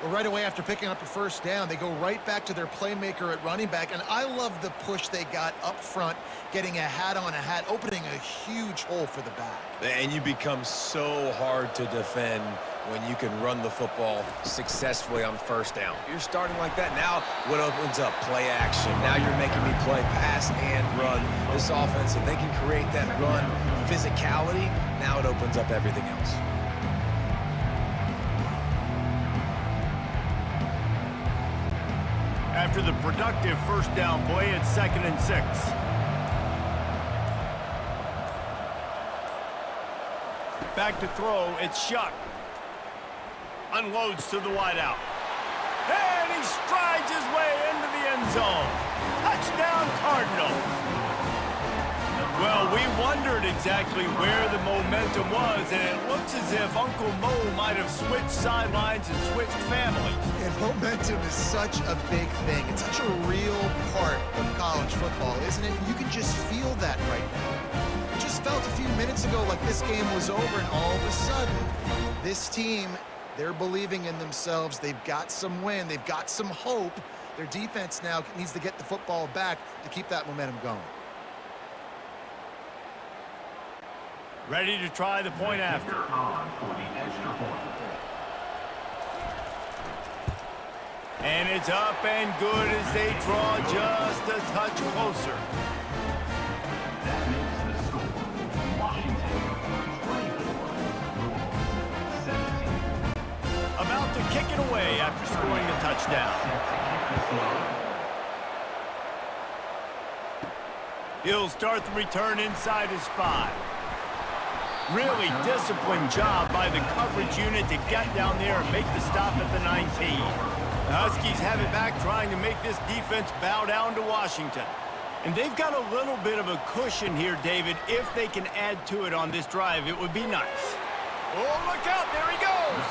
Speaker 3: Well, right away after picking up a first down, they go right back to their playmaker at running back, and I love the push they got up front, getting a hat on a hat, opening a huge hole for the back.
Speaker 2: And you become so hard to defend when you can run the football successfully on 1st down. You're starting like that. Now what opens up? Play action. Now you're making me play pass and run. This offense, if they can create that run physicality, now it opens up everything else.
Speaker 1: After the productive 1st down play, it's 2nd and 6. Back to throw, it's Shuck. Unloads to the wideout. And he strides his way into the end zone. Touchdown, Cardinals. Well, we wondered exactly where the momentum was, and it looks as if Uncle Mo might have switched sidelines and switched families.
Speaker 3: And momentum is such a big thing. It's such a real part of college football, isn't it? You can just feel that right now. It just felt a few minutes ago like this game was over, and all of a sudden, this team, they're believing in themselves. They've got some wind. They've got some hope. Their defense now needs to get the football back to keep that momentum going.
Speaker 1: Ready to try the point after. And it's up and good as they draw just a touch closer.
Speaker 6: That makes the score Washington 24, Louisville 17.
Speaker 1: About to kick it away after scoring the touchdown. He'll start the return inside his 5. Really disciplined job by the coverage unit to get down there and make the stop at the 19. The Huskies have it back, trying to make this defense bow down to Washington. And they've got a little bit of a cushion here, David. If they can add to it on this drive, it would be nice. Oh, look out, there he goes!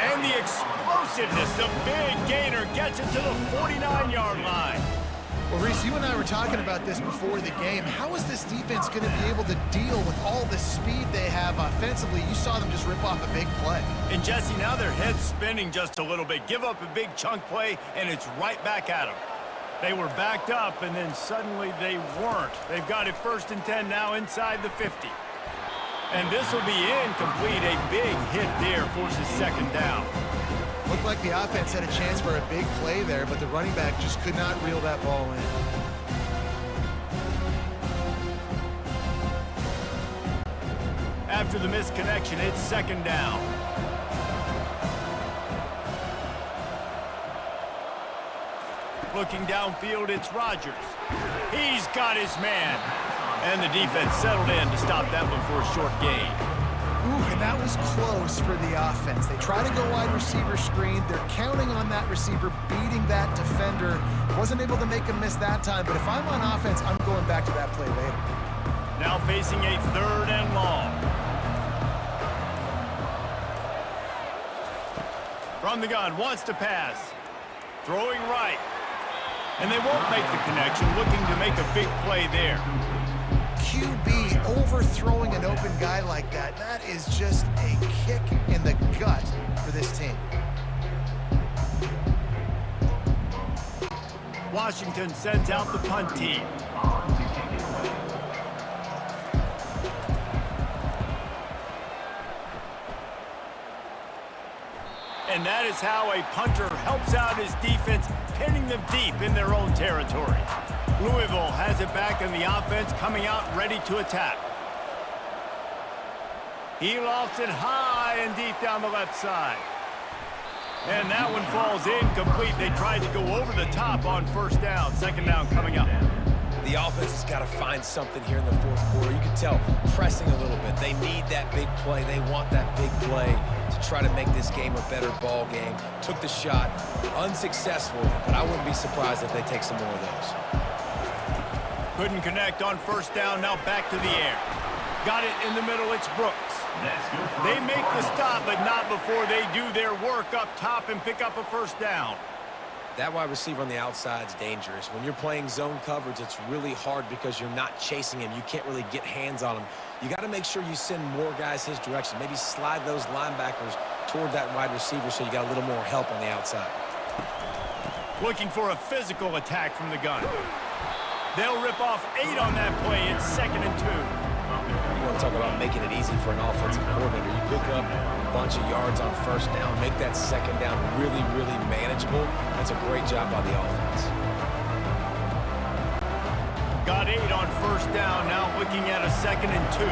Speaker 1: And the explosiveness, the big gainer gets it to the 49-yard line.
Speaker 3: Well, Reese, you and I were talking about this before the game. How is this defense going to be able to deal with all the speed they have offensively? You saw them just rip off a big play.
Speaker 1: And Jesse, now their head's spinning just a little bit. Give up a big chunk play, and it's right back at them. They were backed up, and then suddenly they weren't. They've got it 1st and 10 now inside the 50. And this will be incomplete. A big hit there forces 2nd down.
Speaker 3: Looked like the offense had a chance for a big play there, but the running back just could not reel that ball in.
Speaker 1: After the missed connection, it's 2nd down. Looking downfield, it's Rodgers. He's got his man. And the defense settled in to stop that one for a short gain.
Speaker 3: Ooh, and that was close for the offense. They try to go wide receiver screen. They're counting on that receiver beating that defender. Wasn't able to make him miss that time, but if I'm on offense, I'm going back to that play later.
Speaker 1: Now facing a 3rd and long. From the gun, wants to pass. Throwing right. And they won't make the connection, looking to make a big play there.
Speaker 3: QB overthrowing an open guy like that, that is just a kick in the gut for this team.
Speaker 1: Washington sends out the punt team. And that is how a punter helps out his defense, pinning them deep in their own territory. Louisville has it back in the offense, coming out ready to attack. He lofts it high and deep down the left side. And that one falls incomplete. They tried to go over the top on 1st down. 2nd down coming up.
Speaker 2: The offense has got to find something here in the 4th quarter. You can tell pressing a little bit. They need that big play. They want that big play to try to make this game a better ball game. Took the shot, unsuccessful, but I wouldn't be surprised if they take some more of those.
Speaker 1: Couldn't connect on 1st down, now back to the air. Got it in the middle, it's Brooks.
Speaker 6: That's good for
Speaker 1: They make the stop, but not before they do their work up top and pick up a first down.
Speaker 2: That wide receiver on the outside is dangerous. When you're playing zone coverage, it's really hard because you're not chasing him. You can't really get hands on him. You got to make sure you send more guys his direction. Maybe slide those linebackers toward that wide receiver so you got a little more help on the outside.
Speaker 1: Looking for a physical attack from the gun. They'll rip off 8 on that play. It's 2nd and 2.
Speaker 2: You want to talk about making it easy for an offensive coordinator. You pick up a bunch of yards on first down, make that second down really, really manageable. That's a great job by the offense.
Speaker 1: Got 8 on first down, now looking at a 2nd and 2.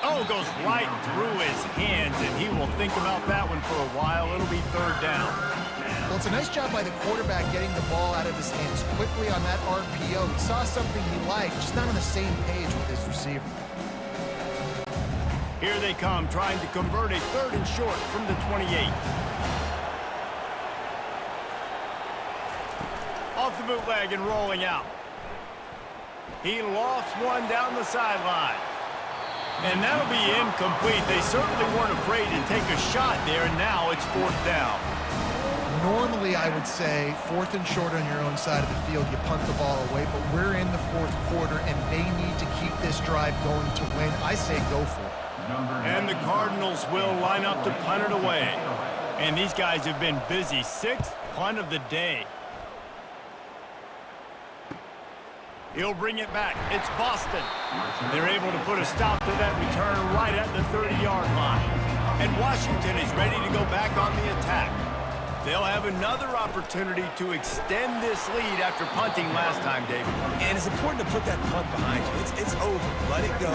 Speaker 1: Oh, goes right through his hands, and he will think about that one for a while. It'll be 3rd down.
Speaker 3: Well, it's a nice job by the quarterback getting the ball out of his hands quickly on that RPO. He saw something he liked, just not on the same page with his receiver.
Speaker 1: Here they come, trying to convert a 3rd and short from the 28. Off the bootleg and rolling out. He lofts one down the sideline. And that'll be incomplete. They certainly weren't afraid to take a shot there, and now it's 4th down.
Speaker 3: Normally, I would say 4th and short on your own side of the field, you punt the ball away, but we're in the 4th quarter, and they need to keep this drive going to win. I say go for it.
Speaker 1: And the Cardinals will line up to punt it away. And these guys have been busy. 6th punt of the day. He'll bring it back. It's Boston. They're able to put a stop to that return right at the 30-yard line. And Washington is ready to go back on the attack. They'll have another opportunity to extend this lead after punting last time, David.
Speaker 2: And it's important to put that punt behind you. It's over. Let it go.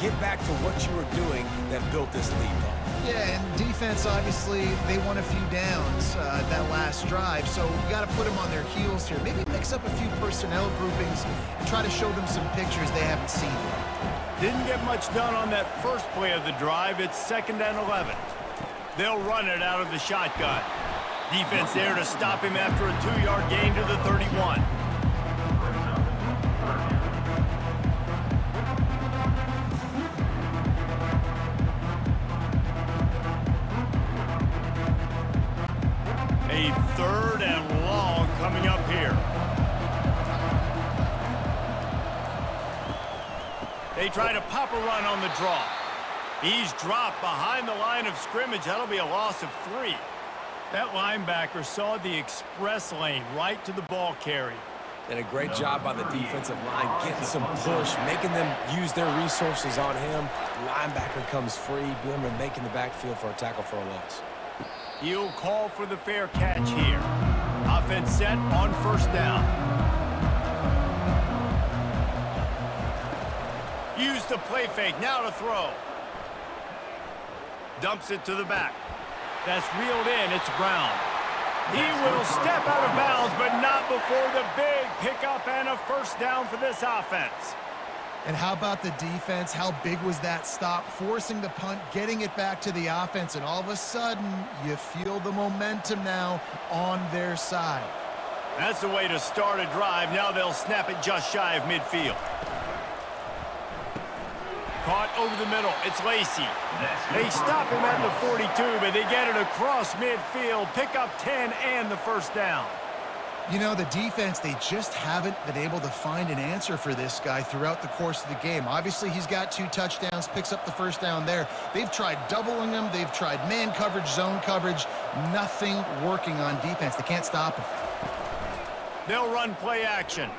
Speaker 2: Get back to what you were doing that built this lead, Paul.
Speaker 3: Yeah, and defense, obviously, they won a few downs that last drive, so you got to put them on their heels here. Maybe mix up a few personnel groupings and try to show them some pictures they haven't seen yet.
Speaker 1: Didn't get much done on that first play of the drive. It's 2nd and 11. They'll run it out of the shotgun. Defense there to stop him after a 2-yard gain to the 31. A 3rd and long coming up here. They try to pop a run on the draw. He's dropped behind the line of scrimmage. That'll be a loss of 3. That linebacker saw the express lane right to the ball carry.
Speaker 2: And a great job by the defensive line, getting some push, making them use their resources on him. Linebacker comes free, boom, and making the backfield for a tackle for a loss.
Speaker 1: He'll call for the fair catch here. Offense set on first down. Use the play fake, now to throw. Dumps it to the back. That's reeled in, it's Brown. He will step out of bounds, but not before the big pickup and a first down for this offense.
Speaker 3: And how about the defense? How big was that stop? Forcing the punt, getting it back to the offense, and all of a sudden, you feel the momentum now on their side.
Speaker 1: That's the way to start a drive. Now they'll snap it just shy of midfield. Caught over the middle. It's Lacey. They stop him at the 42, but they get it across midfield. Pick up 10 and the first down.
Speaker 3: You know, the defense, they just haven't been able to find an answer for this guy throughout the course of the game. Obviously, he's got 2 touchdowns, picks up the first down there. They've tried doubling him. They've tried man coverage, zone coverage. Nothing working on defense. They can't stop him.
Speaker 1: They'll run play action.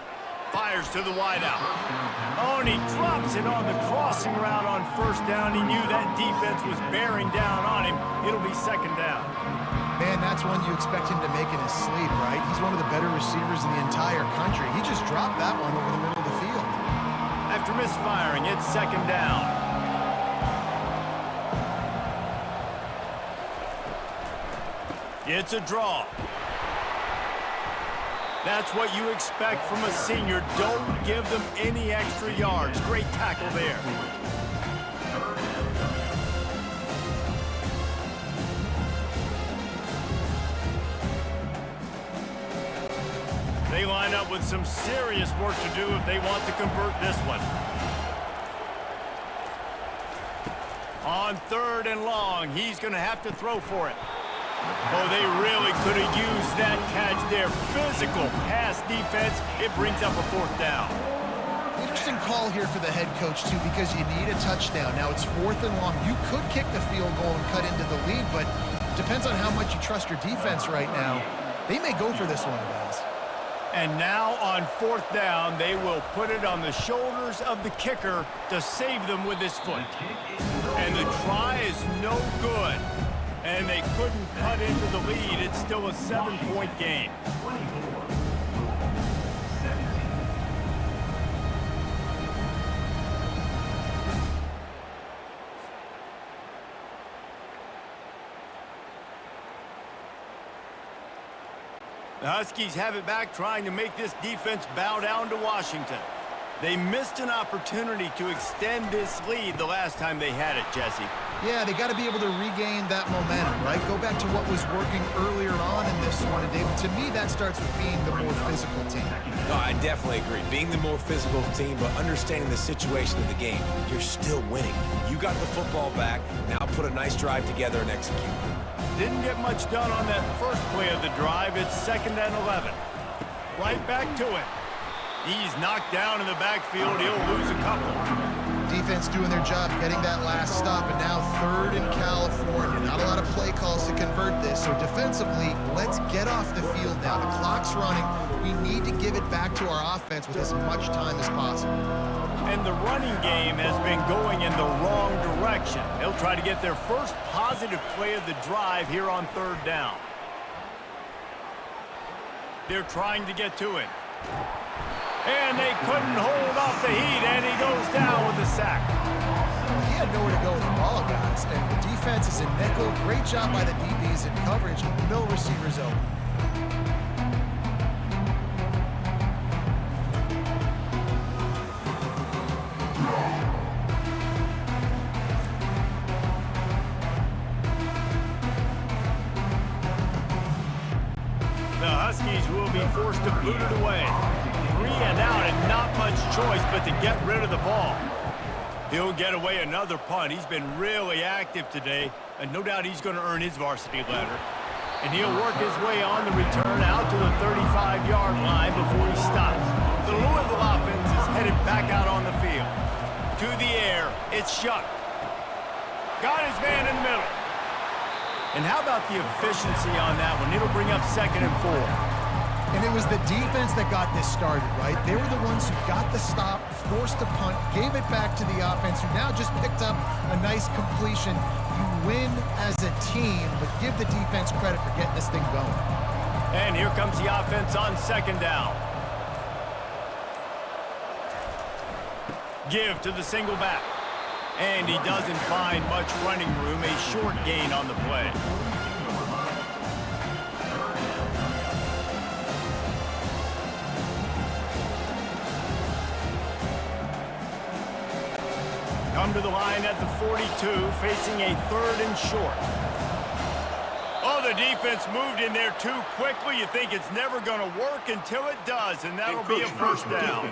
Speaker 1: Fires to the wideout. Oh, and he drops it on the crossing route on first down. He knew that defense was bearing down on him. It'll be 2nd down.
Speaker 3: Man, that's one you expect him to make in his sleep, right? He's one of the better receivers in the entire country. He just dropped that one over the middle of the field.
Speaker 1: After misfiring, it's 2nd down. It's a draw. That's what you expect from a senior. Don't give them any extra yards. Great tackle there. They line up with some serious work to do if they want to convert this one. On 3rd and long, he's going to have to throw for it. Oh, they really could have used that catch there. Physical pass defense. It brings up a 4th down.
Speaker 3: Interesting call here for the head coach, too, because you need a touchdown. Now it's 4th and long. You could kick the field goal and cut into the lead, but depends on how much you trust your defense right now. They may go for this one, guys.
Speaker 1: And now on 4th down, they will put it on the shoulders of the kicker to save them with his foot. And the try is no good. And they couldn't cut into the lead. It's still a 7-point game. The Huskies have it back, trying to make this defense bow down to Washington. They missed an opportunity to extend this lead the last time they had it, Jesse.
Speaker 3: Yeah, they got to be able to regain that momentum, right? Go back to what was working earlier on in this one. And David, to me, that starts with being the more physical team.
Speaker 2: No, I definitely agree. Being the more physical team, but understanding the situation of the game. You're still winning. You got the football back. Now put a nice drive together and execute.
Speaker 1: Didn't get much done on that first play of the drive. It's 2nd and 11. Right back to it. He's knocked down in the backfield. He'll lose a couple.
Speaker 3: Defense doing their job, getting that last stop, and now 3rd in California. Not a lot of play calls to convert this, so defensively, let's get off the field now. The clock's running. We need to give it back to our offense with as much time as possible.
Speaker 1: And the running game has been going in the wrong direction. They'll try to get their first positive play of the drive here on 3rd down. They're trying to get to it. And they couldn't hold off the heat, and he goes down with a sack.
Speaker 3: He had nowhere to go with the ball, guys, and the defense is in nickel. Great job by the DBs in coverage. No receivers open.
Speaker 1: The Huskies will be forced to boot it away. 3 and out, and not much choice but to get rid of the ball. He'll get away another punt. He's been really active today, and no doubt he's going to earn his varsity letter. And he'll work his way on the return out to the 35-yard line before he stops. The Louisville offense is headed back out on the field. To the air, it's Shuck. Got his man in the middle. And how about the efficiency on that one? It'll bring up 2nd and 4.
Speaker 3: And it was the defense that got this started, right? They were the ones who got the stop, forced a punt, gave it back to the offense, who now just picked up a nice completion. You win as a team, but give the defense credit for getting this thing going.
Speaker 1: And here comes the offense on 2nd down. Give to the single back. And he doesn't find much running room. A short gain on the play. Come to the line at the 42, facing a 3rd and short. Oh, the defense moved in there too quickly. You think it's never going to work until it does, and that'll be a 1st down.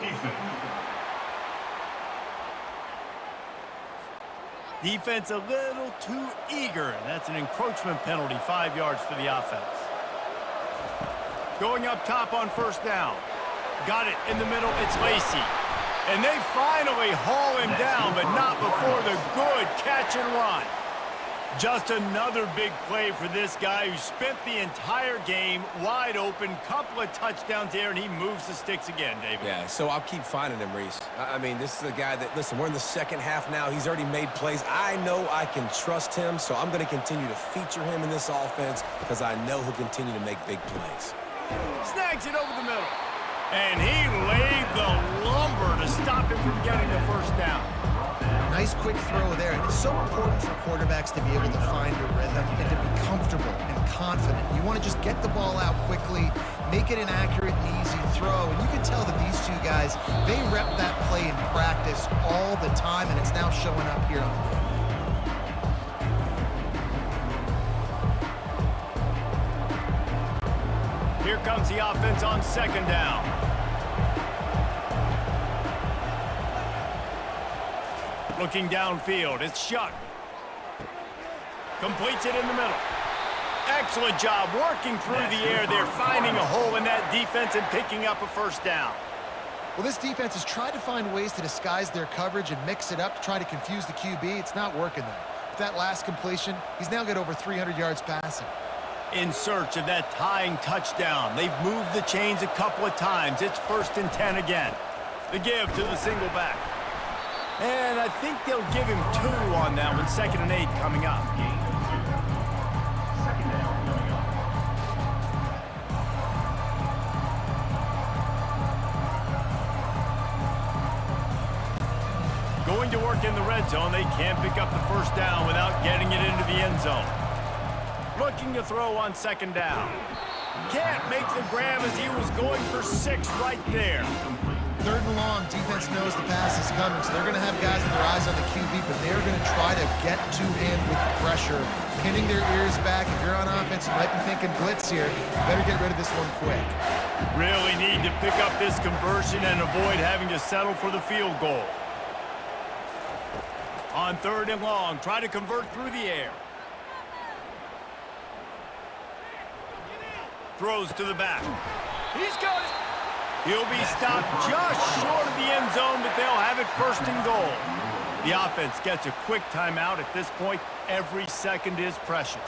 Speaker 1: Defense a little too eager, and that's an encroachment penalty, 5 yards for the offense. Going up top on 1st down. Got it in the middle, it's Lacey. And they finally haul him down, but not before the good catch and run. Just another big play for this guy who spent the entire game wide open, couple of touchdowns there, and he moves the sticks again, David.
Speaker 2: Yeah, so I'll keep finding him, Reese. I mean, this is a guy that, listen, we're in the 2nd half now. He's already made plays. I know I can trust him, so I'm going to continue to feature him in this offense because I know he'll continue to make big plays.
Speaker 1: Snags it over the middle. And he laid the lumber to stop him from getting the 1st down.
Speaker 3: Nice quick throw there. And it's so important for quarterbacks to be able to find a rhythm and to be comfortable and confident. You want to just get the ball out quickly, make it an accurate and easy throw. And you can tell that these two guys, they rep that play in practice all the time, and it's now showing up here on the field.
Speaker 1: Here comes the offense on second down. Looking downfield, it's Shuck. Completes it in the middle. Excellent job working through the air there, finding a hole in that defense and picking up a first down.
Speaker 3: Well, this defense has tried to find ways to disguise their coverage and mix it up to try to confuse the QB. It's not working, though. With that last completion, he's now got over 300 yards passing.
Speaker 1: In search of that tying touchdown. They've moved the chains a couple of times. It's 1st and 10 again. The give to the single back. And I think they'll give him 2 on that one. 2nd and 8 coming up.
Speaker 6: Second down coming up.
Speaker 1: Going to work in the red zone. They can't pick up the first down without getting it into the end zone. Looking to throw on 2nd down. Can't make the grab as he was going for 6 right there.
Speaker 3: 3rd and long, defense knows the pass is coming, so they're going to have guys with their eyes on the QB, but they're going to try to get to him with pressure, pinning their ears back. If you're on offense, you might be thinking blitz here. Better get rid of this one quick.
Speaker 1: Really need to pick up this conversion and avoid having to settle for the field goal. On 3rd and long, try to convert through the air. Throws to the back. He's got it. He'll be stopped just short of the end zone, but they'll have it 1st and goal. The offense gets a quick timeout at this point. Every second is precious.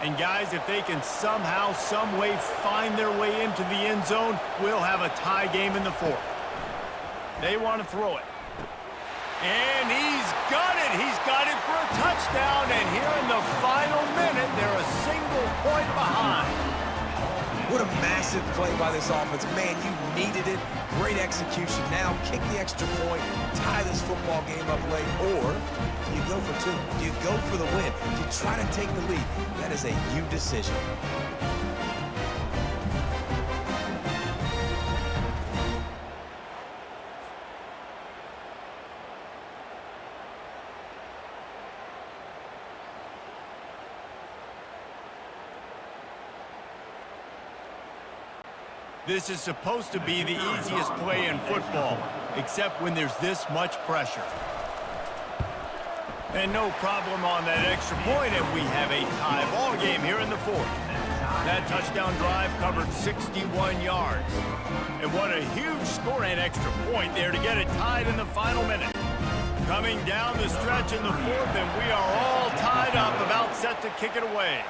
Speaker 1: And guys, if they can somehow, some way find their way into the end zone, we'll have a tie game in the 4th. They want to throw it. And he's got it. He's got it for a touchdown. And here in the final minute, they're a single point behind.
Speaker 2: What a massive play by this offense. Man, you needed it. Great execution. Now kick the extra point, tie this football game up late, or you go for 2. You go for the win. You try to take the lead. That is a you decision.
Speaker 1: This is supposed to be the easiest play in football, except when there's this much pressure. And no problem on that extra point, and we have a tie ball game here in the 4th. That touchdown drive covered 61 yards. And what a huge score and extra point there to get it tied in the final minute. Coming down the stretch in the 4th, and we are all tied up, about set to kick it away.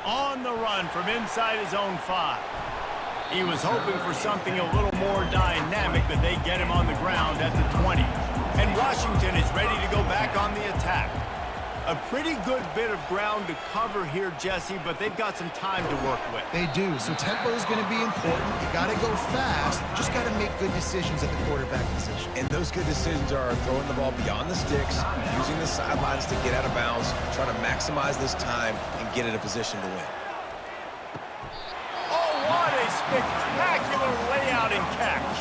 Speaker 1: On the run from inside his own 5. He was hoping for something a little more dynamic, but they get him on the ground at the 20. And Washington is ready to go back on the attack. A pretty good bit of ground to cover here, Jesse, but they've got some time to work with.
Speaker 3: They do, so tempo is going to be important. You got to go fast. Just got to make good decisions at the quarterback position.
Speaker 2: And those good decisions are throwing the ball beyond the sticks, using the sidelines to get out of bounds, trying to maximize this time and get in a position to win.
Speaker 1: Oh, what a spectacular layout and catch.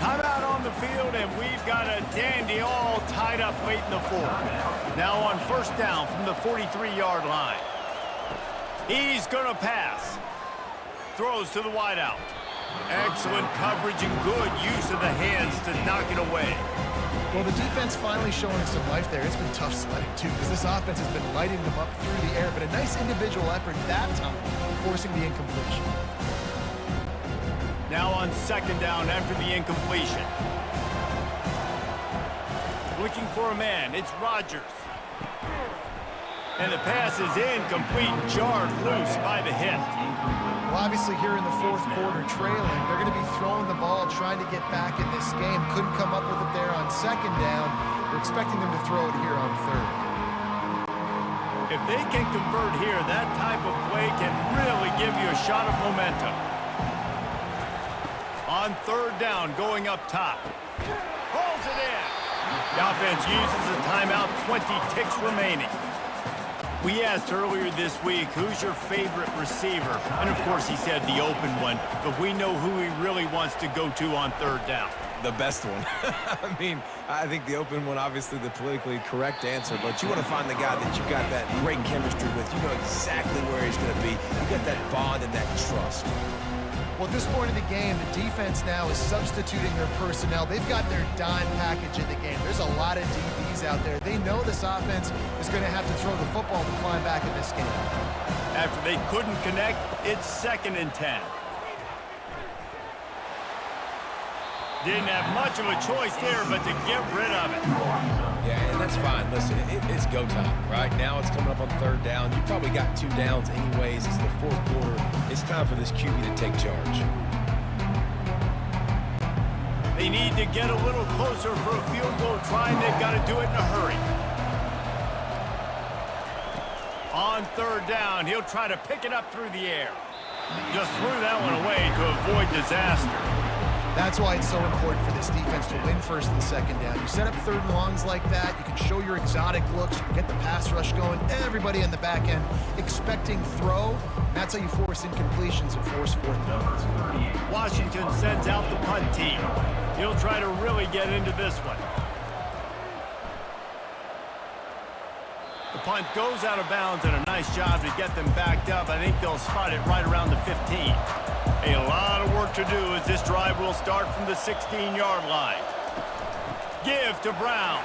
Speaker 1: Timeout on the field, and we've got a dandy all tied up late in the 4th. Now on 1st down from the 43-yard line. He's going to pass. Throws to the wideout. Excellent coverage and good use of the hands to knock it away.
Speaker 3: Well, the defense finally showing us some life there. It's been tough sledding, too, because this offense has been lighting them up through the air, but a nice individual effort that time, forcing the incompletion.
Speaker 1: Now on 2nd down after the incompletion. Looking for a man, it's Rodgers. And the pass is incomplete, jarred loose by the hit.
Speaker 3: Well, obviously here in the 4th quarter trailing, they're going to be throwing the ball, trying to get back in this game. Couldn't come up with it there on 2nd down. We're expecting them to throw it here on 3rd.
Speaker 1: If they can convert here, that type of play can really give you a shot of momentum. On 3rd down, going up top. Pulls it in. The offense uses a timeout, 20 ticks remaining. We asked earlier this week, who's your favorite receiver? And of course he said the open one, but we know who he really wants to go to on 3rd down.
Speaker 2: The best one. I mean, I think the open one, obviously the politically correct answer, but you want to find the guy that you got that great chemistry with. You know exactly where he's going to be. You got that bond and that trust.
Speaker 3: Well, at this point in the game, the defense now is substituting their personnel. They've got their dime package in the game. There's a lot of DBs out there. They know this offense is going to have to throw the football to climb back in this game.
Speaker 1: After they couldn't connect, it's 2nd and 10. Didn't have much of a choice there, but to get rid of it.
Speaker 2: Yeah, and that's fine. Listen, it's go time, right? Now it's coming up on 3rd down. You probably got 2 downs anyways. It's the 4th quarter. It's time for this QB to take charge.
Speaker 1: They need to get a little closer for a field goal trying. They've got to do it in a hurry. On 3rd down, he'll try to pick it up through the air. Just threw that one away to avoid disaster.
Speaker 3: That's why it's so important for this defense to win 1st and 2nd down. You set up 3rd and longs like that, you can show your exotic looks, you can get the pass rush going, everybody in the back end expecting throw, and that's how you force incompletions and force 4th downs.
Speaker 1: Washington sends out the punt team. He'll try to really get into this one. The punt goes out of bounds, and a nice job to get them backed up. I think they'll spot it right around the 15. A lot of work to do as this drive will start from the 16-yard line. Give to Brown.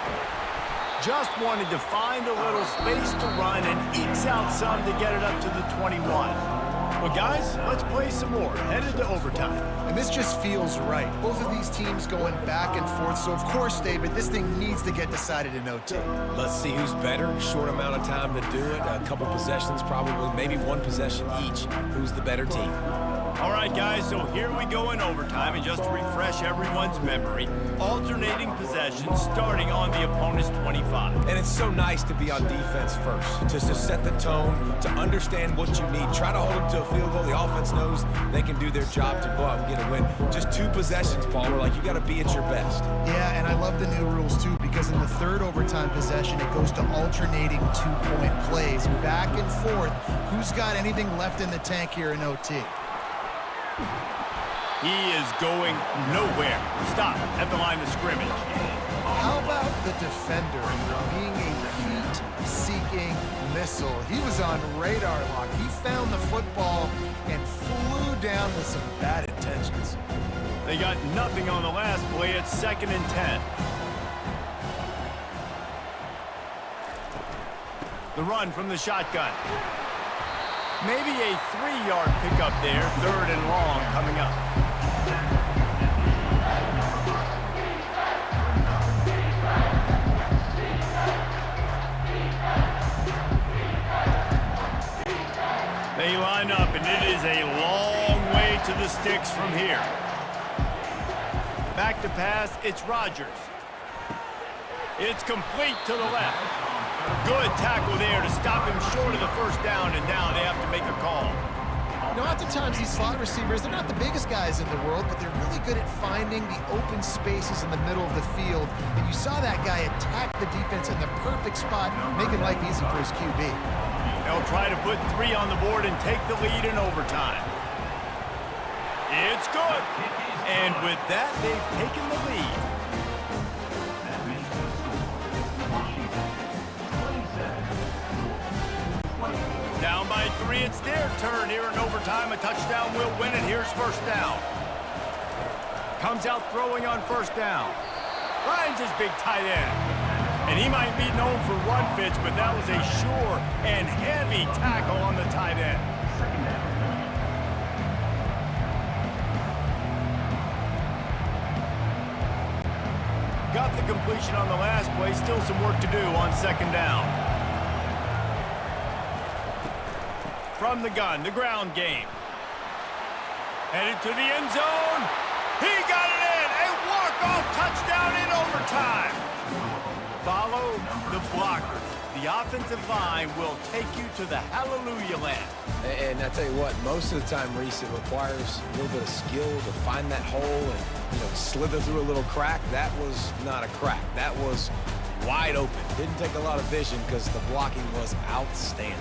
Speaker 1: Just wanted to find a little space to run and ekes out some to get it up to the 21. Well, guys, let's play some more. Headed to overtime.
Speaker 3: And this just feels right. Both of these teams going back and forth. So, of course, David, this thing needs to get decided in OT.
Speaker 2: Let's see who's better. Short amount of time to do it. A couple possessions, probably maybe 1 possession each. Who's the better team?
Speaker 1: All right, guys, so here we go in overtime, and just to refresh everyone's memory, alternating possessions starting on the opponent's 25.
Speaker 2: And it's so nice to be on defense first, just to set the tone, to understand what you need. Try to hold them to a field goal. The offense knows they can do their job to go out and get a win. Just 2 possessions, Paul. We're like, you got to be at your best.
Speaker 3: Yeah, and I love the new rules, too, because in the 3rd overtime possession, it goes to alternating 2-point plays, back and forth. Who's got anything left in the tank here in OT?
Speaker 1: He is going nowhere. Stop at the line of scrimmage.
Speaker 3: How about the defender being a heat-seeking missile? He was on radar lock. He found the football and flew down with some bad intentions.
Speaker 1: They got nothing on the last play. It's 2nd and 10. The run from the shotgun. Maybe a 3-yard pickup there. 3rd and long coming up. They line up, and it is a long way to the sticks from here. Back to pass, it's Rodgers. It's complete to the left. Good tackle there to stop him short of the 1st down, and now they have to make a call.
Speaker 3: You know, oftentimes these slot receivers, they're not the biggest guys in the world, but they're really good at finding the open spaces in the middle of the field. And you saw that guy attack the defense in the perfect spot, making life easy for his QB.
Speaker 1: They'll try to put 3 on the board and take the lead in overtime. It's good. And with that, they've taken the lead. Down by 3, it's their turn here in overtime. A touchdown will win it. Here's 1st down. Comes out throwing on 1st down. Finds his big tight end. And he might be known for run fits, but that was a sure and heavy tackle on the tight end. Got the completion on the last play. Still some work to do on 2nd down. From the gun, the ground game. Headed to the end zone. He got it in. A walk-off touchdown in overtime. Follow the blockers. The offensive line will take you to the hallelujah land.
Speaker 2: And I tell you what, most of the time, Reese, it requires a little bit of skill to find that hole and, slither through a little crack. That was not a crack. That was wide open. Didn't take a lot of vision because the blocking was outstanding.